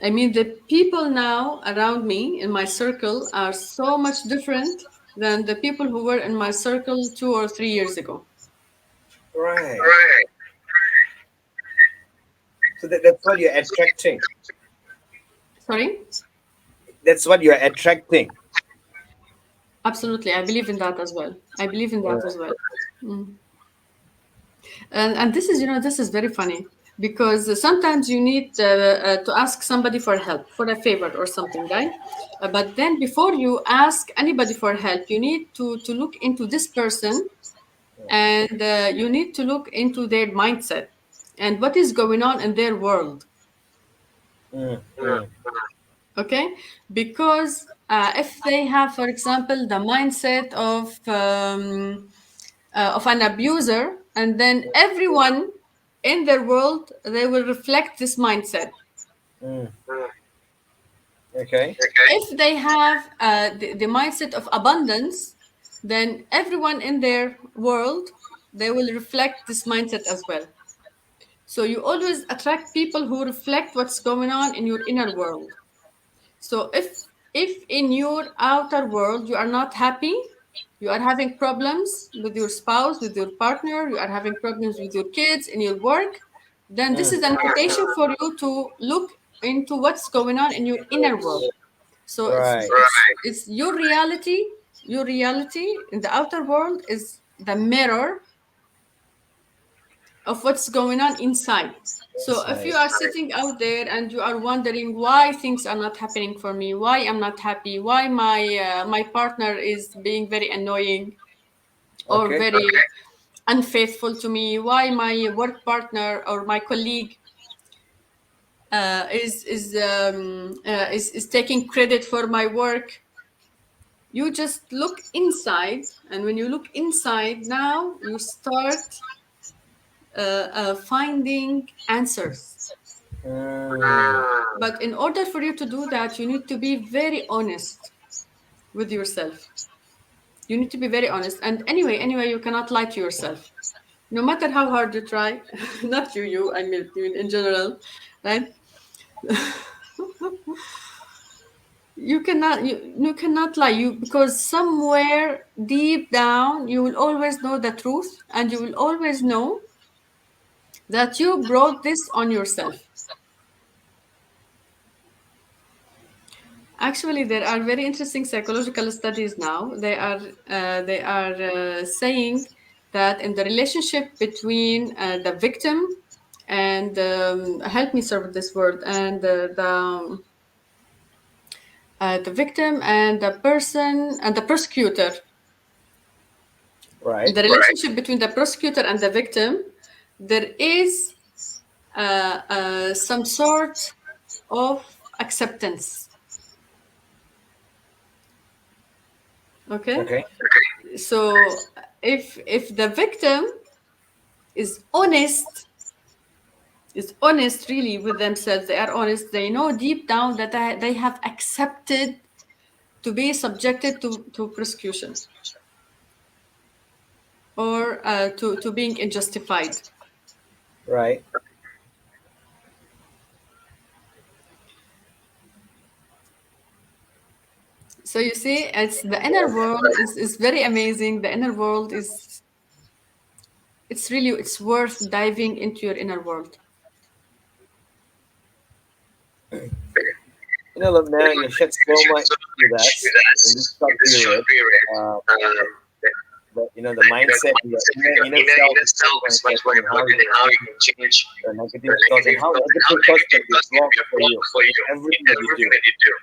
I mean, the people now around me in my circle are so much different than the people who were in my circle 2 or 3 years ago. Right. So that's what you're attracting. Sorry? That's what you're attracting. Absolutely. I believe in that as well. I believe in that Right. as well. Mm. And this is, this is very funny because sometimes you need to ask somebody for help, for a favor or something, right? But then before you ask anybody for help, you need to look into this person, and you need to look into their mindset and what is going on in their world. Mm, mm, Okay, because if they have, for example, the mindset of an abuser, and then everyone in their world, they will reflect this mindset. mm. Okay. If they have the mindset of abundance, then everyone in their world, they will reflect this mindset as well. So you always attract people who reflect what's going on in your inner world. So if in your outer world you are not happy, you are having problems with your spouse, with your partner, you are having problems with your kids, in your work, then this Mm. is an invitation for you to look into what's going on in your inner world. So Right. it's your reality. Your reality in the outer world is the mirror of what's going on inside. So if Inside. you are sitting out there and you are wondering why things are not happening for me, why I'm not happy, why my partner is being very annoying or Okay. very unfaithful to me, why my work partner or my colleague is taking credit for my work, you just look inside, and when you look inside, now you start finding answers. Mm. But in order for you to do that, you need to be very honest with yourself. You need to be very honest. And anyway, you cannot lie to yourself. No matter how hard you try, not you, I mean in general, right? You cannot lie you because somewhere deep down you will always know the truth, and you will always know that you brought this on yourself. Actually, there are very interesting psychological studies now. They are saying that in the relationship between the victim and help me serve this word, and the victim and the person and the prosecutor, Right. the relationship between the prosecutor and the victim, there is some sort of acceptance. Okay, Okay. so if the victim is honest, really with themselves, they are honest, they know deep down that they have accepted to be subjected to prosecution or to being unjustified. Right. So you see, it's the inner world is very amazing. The inner world is, it's worth diving into your inner world. Loubna, you shed so much with us in this short period. Um, the mindset, your inner self is much more important, and how you can change the negative thoughts and how negative thoughts can be blocked for you. Everything that you do,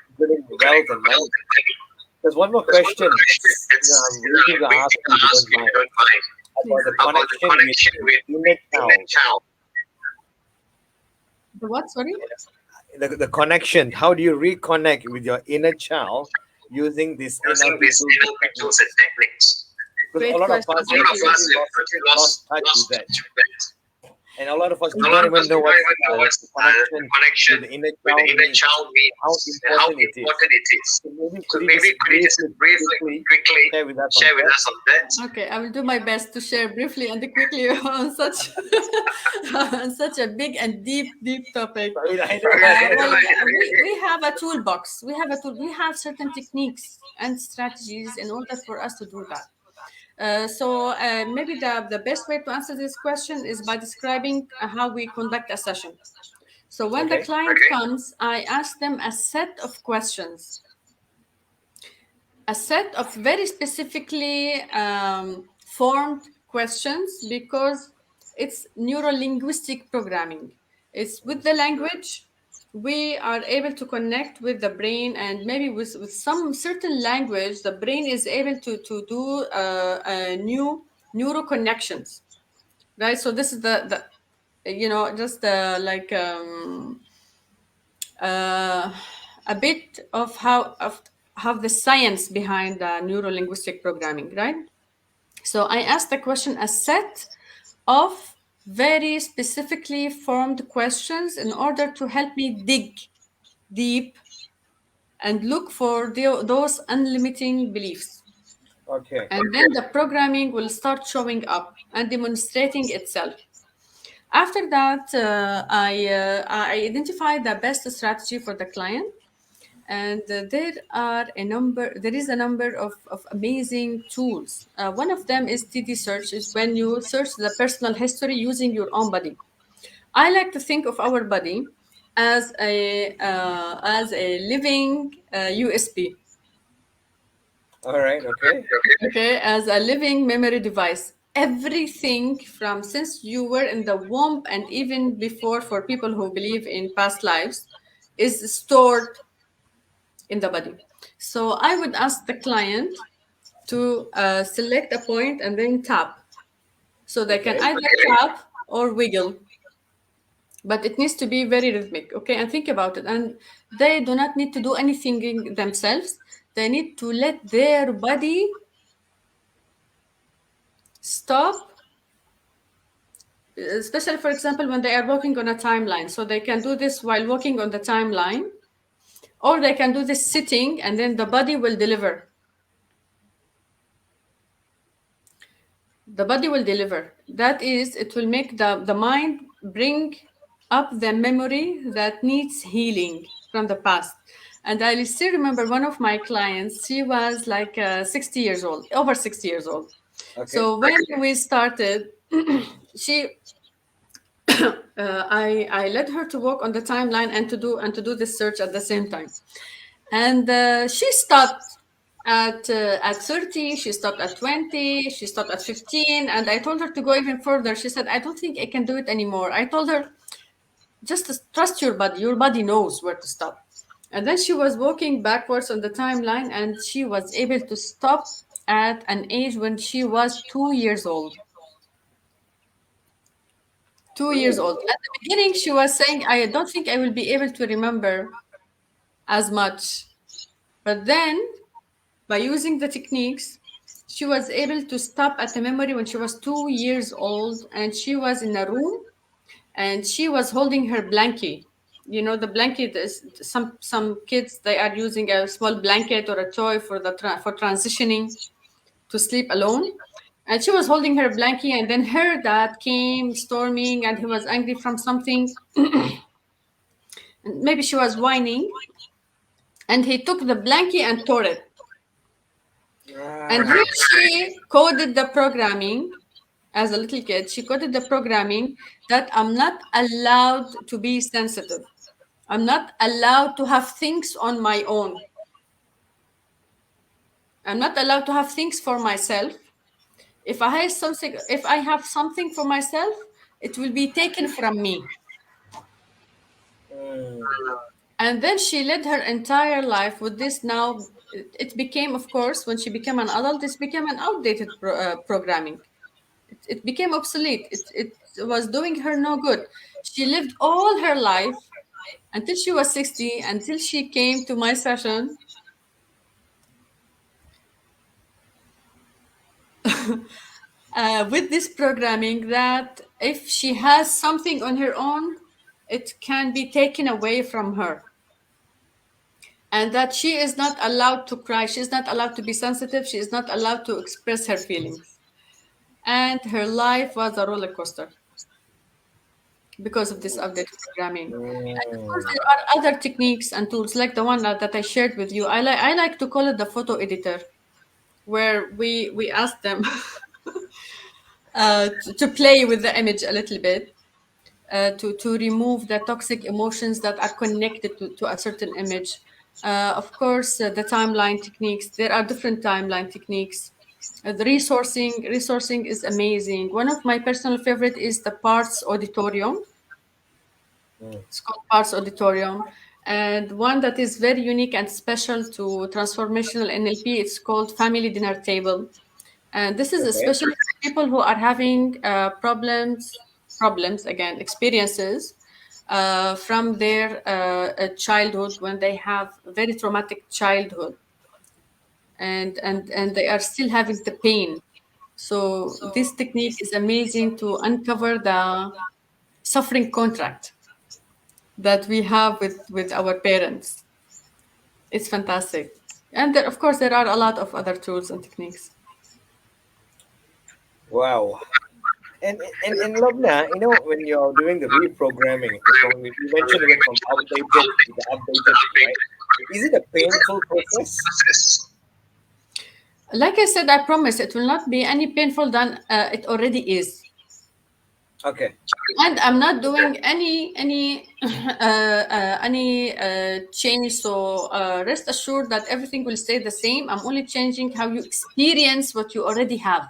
including wealth and money. There's one more question. I'm waiting to ask you if you don't mind about the connection with your inner child. The what? Sorry. The connection. How do you reconnect with your inner child using these NLP tools and techniques? Because Great a lot of question. us Thank have you. lost touch with that. And a lot of us do not even know what's the connection with the inner child means, and how important it is. So maybe could you just briefly share with us on that? Okay, I will do my best to share briefly and quickly on such on such a big and deep topic. Sorry, I Well, know. we have a toolbox. We have certain techniques and strategies in order for us to do that. So maybe the best way to answer this question is by describing how we conduct a session. So when the Okay. client comes, I ask them a set of questions, a set of very specifically formed questions, because it's neuro-linguistic programming. It's with the language, we are able to connect with the brain, and maybe with some certain language, the brain is able to do new neuro connections, right? So this is the just like uh, a bit of how the science behind the neuro linguistic programming, right? So I asked the question, a set of very specifically formed questions in order to help me dig deep and look for those unlimiting beliefs. Okay. And then the programming will start showing up and demonstrating itself. After that, I identify the best strategy for the client. And there is a number of amazing tools. One of them is TD search, is when you search the personal history using your own body. I like to think of our body as a living USB. All right. Okay. Okay, as a living memory device. Everything from since you were in the womb and even before, for people who believe in past lives, is stored in the body. So I would ask the client to select a point and then tap. So they can Okay. either tap or wiggle, but it needs to be very rhythmic. Okay, and think about it. And they do not need to do anything themselves. They need to let their body stop, especially for example when they are walking on a timeline. So they can do this while walking on the timeline, or they can do this sitting, and then the body will deliver. The body will deliver. That is, it will make the mind bring up the memory that needs healing from the past. And I still remember one of my clients, she was like 60 years old, over 60 years old. Okay. So when we started, she I led her to walk on the timeline and to do this search at the same time. And she stopped at 30, she stopped at 20, she stopped at 15, and I told her to go even further. She said, I don't think I can do it anymore. I told her, just trust your body knows where to stop. And then she was walking backwards on the timeline, and she was able to stop at an age when she was 2 years old. 2 years old. At the beginning, she was saying, I don't think I will be able to remember as much. But then, by using the techniques, she was able to stop at a memory when she was 2 years old, and she was in a room and she was holding her blankie. You know, the blanket is some kids, they are using a small blanket or a toy for for transitioning to sleep alone. And she was holding her blankie, and then her dad came storming, and he was angry from something. And maybe she was whining, and he took the blankie and tore it. And Ah, here she coded the programming as a little kid. She coded the programming that I'm not allowed to be sensitive. I'm not allowed to have things on my own. I'm not allowed to have things for myself. If I have something for myself, it will be taken from me. mm, And then she led her entire life with this. Now it became, of course, when she became an adult, it became an outdated programming. It became obsolete. It was doing her no good. She lived all her life until she was 60, until she came to my session. with this programming that if she has something on her own, it can be taken away from her. And that she is not allowed to cry, she is not allowed to be sensitive, she is not allowed to express her feelings. And her life was a roller coaster because of this updated programming. And of course, Mm. there are other techniques and tools like the one that I shared with you. I like to call it the photo editor, where we ask them to play with the image a little bit, to remove the toxic emotions that are connected to a certain image. Of course, the timeline techniques. There are different timeline techniques. The resourcing is amazing. One of my personal favorite is the Parts Auditorium. Mm. It's called Parts Auditorium. And one that is very unique and special to transformational NLP, it's called Family Dinner Table. And this is Okay. especially for people who are having problems again, experiences from their childhood, when they have very traumatic childhood, and they are still having the pain. So this technique is amazing to uncover the suffering contract that we have with our parents. It's fantastic. And there, of course, there are a lot of other tools and techniques. Wow. And Loubna, when you're doing the reprogramming, you mentioned it went from outdated to the updated, right? Is it a painful process? Like I said, I promise it will not be any painful than it already is. Okay. And I'm not doing any change. So rest assured that everything will stay the same. I'm only changing how you experience what you already have.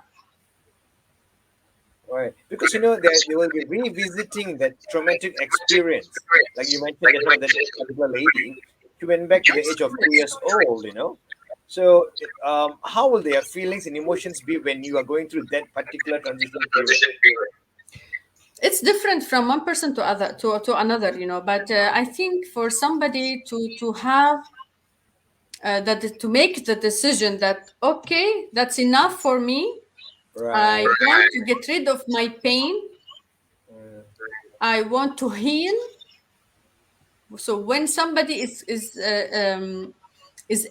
Right. Because they will be revisiting that traumatic experience. Like you mentioned just now, that particular lady, she went back to the age of 2 years old. So, how will their feelings and emotions be when you are going through that particular transition period? It's different from one person to another, But I think for somebody to have that, to make the decision that okay, that's enough for me. I Right. want to get rid of my pain. Mm. I want to heal. So when somebody is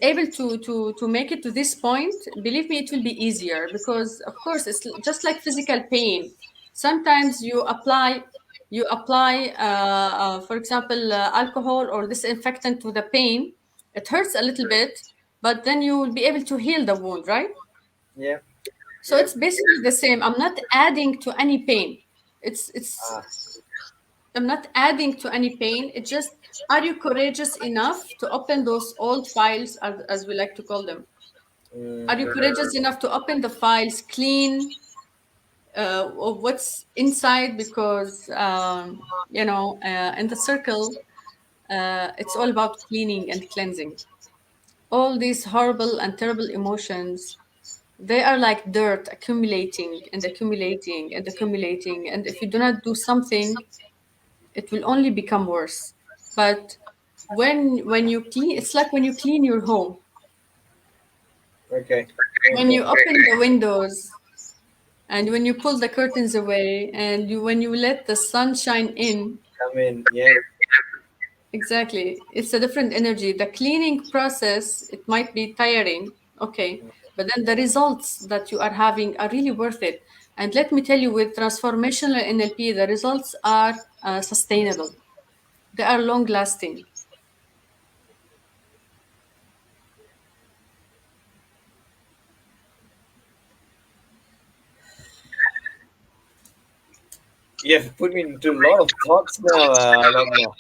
able to make it to this point, believe me, it will be easier, because of course it's just like physical pain. Sometimes you apply for example, alcohol or disinfectant to the pain. It hurts a little bit, but then you will be able to heal the wound, right? Yeah. So Yeah. it's basically the same. I'm not adding to any pain. It's Ah. I'm not adding to any pain. It's just, are you courageous enough to open those old files, as we like to call them? Are you Mm. courageous enough to open the files, clean of what's inside? Because, in the circle, it's all about cleaning and cleansing. All these horrible and terrible emotions, they are like dirt accumulating and accumulating and accumulating. And if you do not do something, it will only become worse. But when you clean, it's like when you clean your home. Okay. When Okay. you open the windows and when you pull the curtains away and when you let the sun shine in, Come in. Yeah. exactly, it's a different energy. The cleaning process, it might be tiring, okay, but then the results that you are having are really worth it. And let me tell you, with transformational NLP, the results are sustainable. They are long lasting. You have put me into a lot of thoughts now, Loubna.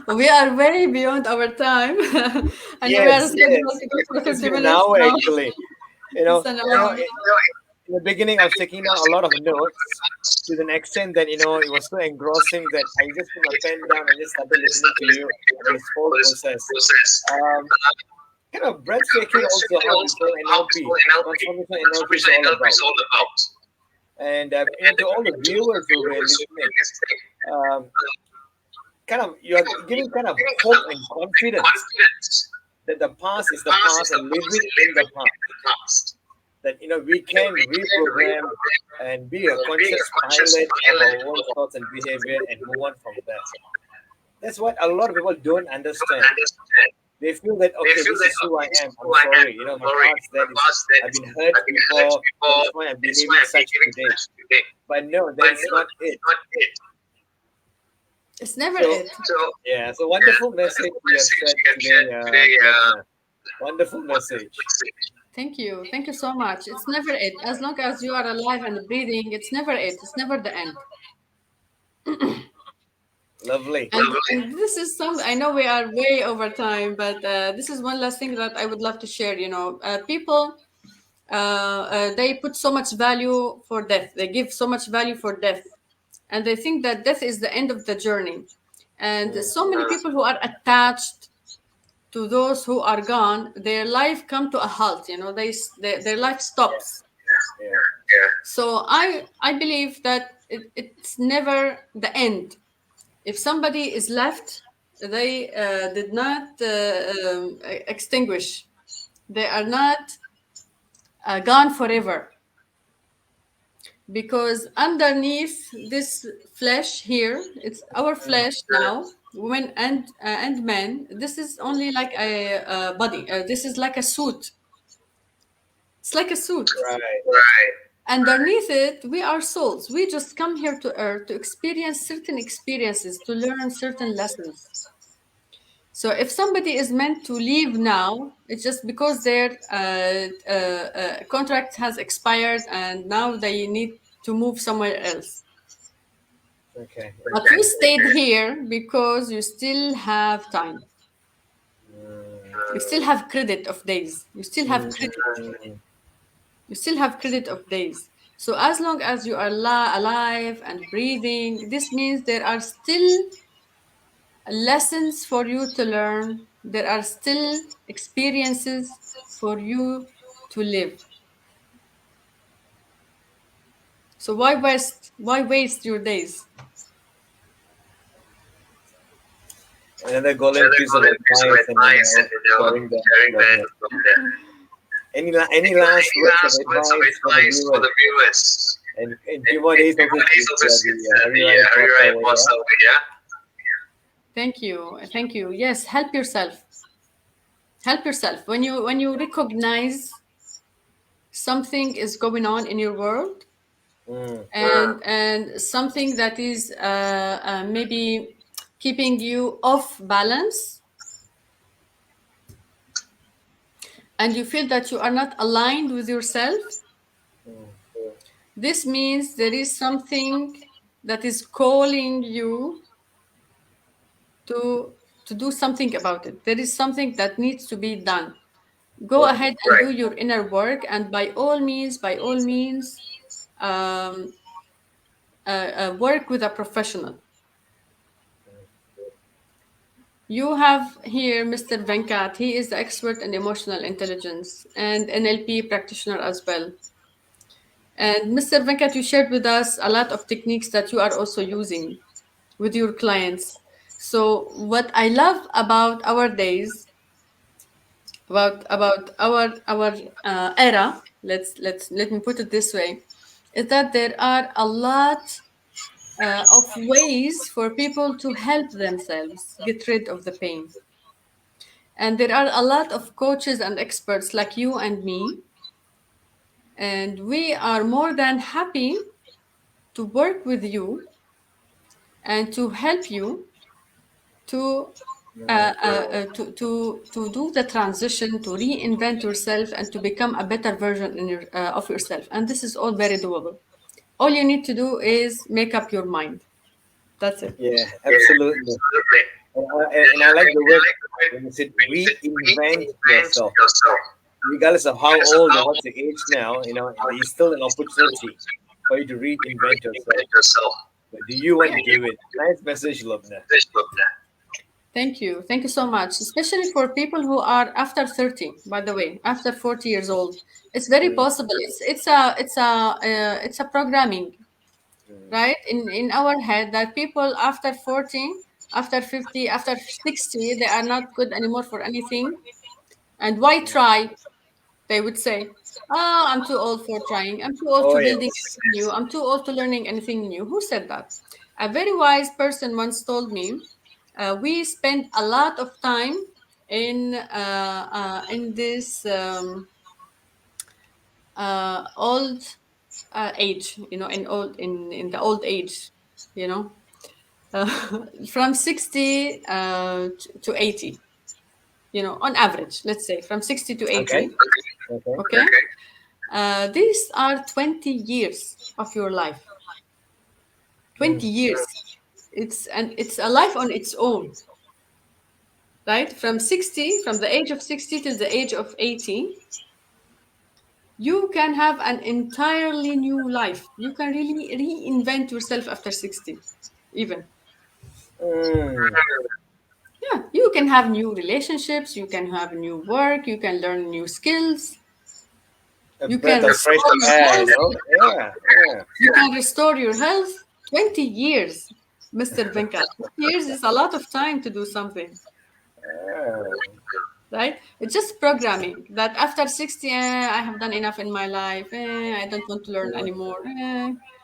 We are way beyond our time, and we are Yes, scheduled yes. to go for It's 50 been an minutes hour now. actually. It's an hour. In the beginning, I was taking down a lot of notes to the extent that it was so engrossing that I just put my pen down and just started listening to you and this whole process. Um, Kind of breathtaking also how this whole NLP, transformational NLP, is all about. And to all the viewers who were listening, um, kind of you are giving kind of hope and confidence that the past is the past and living in the past. that we can reprogram and be a conscious pilot of our own thoughts and behavior and move on from that. That's what a lot of people don't understand. They feel that, okay, this is who I am. I'm sorry, my past, that is, I've been hurt before. That's why I'm behaving such today. But no, that is not it. It's never So it. yeah, so wonderful message you have said today. Lubna. Wonderful message. Thank you. Thank you so much. It's never it. As long as you are alive and breathing, it's never it. It's never the end. Lovely. And this is some, I know we are way over time, but this is one last thing that I would love to share. People, they put so much value for death. They give so much value for death. And they think that death is the end of the journey. And so many people who are attached to those who are gone, their life come to a halt. Their life stops. Yeah. So I believe that it's never the end. If somebody is left, they did not extinguish. They are not gone forever. Because underneath this flesh here, it's our flesh now, women and men. This is only like a body. This is like a suit. It's like a suit. Right. Underneath it, we are souls. We just come here to earth to experience certain experiences, to learn certain lessons. So if somebody is meant to leave now, it's just because their contract has expired and now they need to move somewhere else. Okay. But you stayed here because you still have time. You still have credit of days. You still have credit. You still have credit of days. So as long as you are alive and breathing, this means there are still lessons for you to learn. There are still experiences for you to live. So why waste your days? Another golden piece of advice, and sharing that. Any last words of advice for the viewers? And few more days of the Hari was over here. Thank you. Yes, help yourself. Help yourself. When you recognize something is going on in your world, and something that is maybe keeping you off balance, and you feel that you are not aligned with yourself, this means there is something that is calling you to do something about it. There is something that needs to be done. Go ahead and do your inner work, and by all means, work with a professional. You have here Mr. Venkat. He is the expert in emotional intelligence and NLP practitioner as well. And Mr. Venkat, you shared with us a lot of techniques that you are also using with your clients. So what I love about our days, about our era, let me put it this way, is that there are a lot of ways for people to help themselves get rid of the pain. And there are a lot of coaches and experts like you and me. And we are more than happy to work with you and to help you to to do the transition, to reinvent yourself, and to become a better version of yourself. And this is all very doable. All you need to do is make up your mind. That's it. Yeah, absolutely. And I like the word when you said reinvent yourself. Regardless of how old or what's your age now, there's still an opportunity for you to reinvent yourself. But do you want to do it? Nice message, Loubna. Thank you. Thank you so much. Especially for people who are after 30, by the way, after 40 years old. It's very possible. It's a programming, right? In our head that people after 40, after 50, after 60, they are not good anymore for anything. And why try? They would say. Oh, I'm too old for trying. I'm too old Oh to building yes. anything new. I'm too old to learning anything new. Who said that? A very wise person once told me, we spend a lot of time in this old age, in the old age, you know, from 60 to 80, on average, let's say from 60 to Okay. 80. Okay. Okay. These are 20 years of your life. 20 Mm. years. It's a life on its own, right? From the age of 60 till the age of 80, you can have an entirely new life. You can really reinvent yourself after 60, even. Mm. Yeah, you can have new relationships, you can have new work, you can learn new skills, A you breath can of fresh restore your air, health. Yeah. Yeah. You can restore your health. 20 years, Mr. Venkat. 20 years is a lot of time to do something, Oh. right? It's just programming that after 60, I have done enough in my life. I don't want to learn Mm. anymore.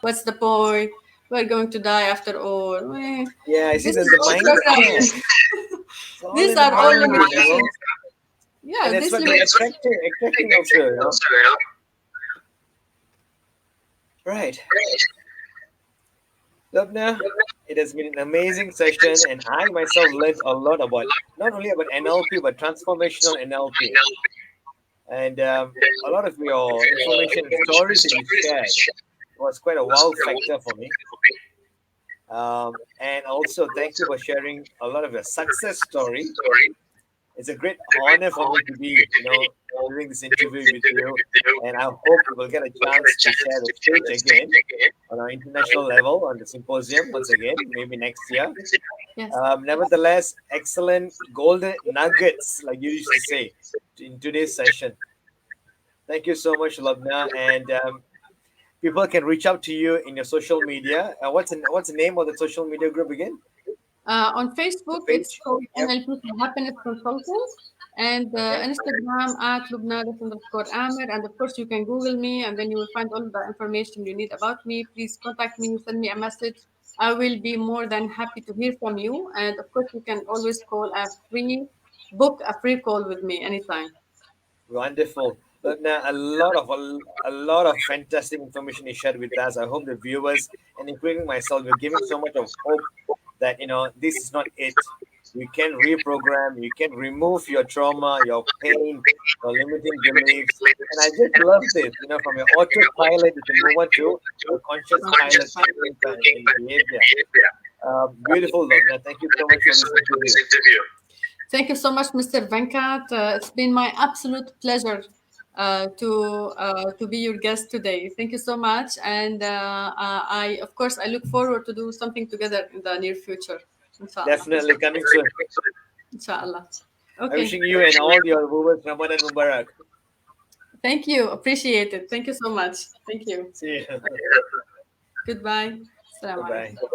What's the point? We're going to die after all. Yeah, I see This the, is the all mindset. programming. It's all These in the are all mind. limitations. And Yeah, that's this what we're limitations. attracting also. Right. Loubna, it has been an amazing session, and I myself learned a lot about not only about NLP but transformational NLP, and a lot of your information and stories that you shared was quite a wow factor for me. And also, thank you for sharing a lot of your success story. It's a great honor for me to be, doing this interview with you, and I hope we will get a chance to share the stage again on our international level on the symposium once again, maybe next year. Yes. Nevertheless, excellent golden nuggets, like you used to say, in today's session. Thank you so much, Loubna, and people can reach out to you in your social media. What's the name of the social media group again? On The Facebook, it's page? called Yep. NLP for Happiness Consultant, and Okay. Instagram at Loubna_Ammer. And of course, you can Google me, and then you will find all the information you need about me. Please contact me, send me a message. I will be more than happy to hear from you. And of course, you can always book a free call with me anytime. Wonderful. But now a lot of fantastic information is shared with us. I hope the viewers and including myself, we're giving so much of hope that this is not it. You can reprogram, you can remove your trauma, your pain, your limiting beliefs. And I just love this. From your autopilot, you can move on to a conscious pilot thinking and behavior. Beautiful, Loubna. Thank you so much for this interview. Thank you so much, Mr. Venkat. It's been my absolute pleasure to be your guest today. Thank you so much, and of course, I look forward to do something together in the near future. Inshallah. Definitely coming soon. Inshallah. I'm Okay. wishing you and all your viewers Ramadan Mubarak. Thank you. Appreciate it. Thank you so much. Thank you. See you. Goodbye. Assalamu Bye bye. alaikum.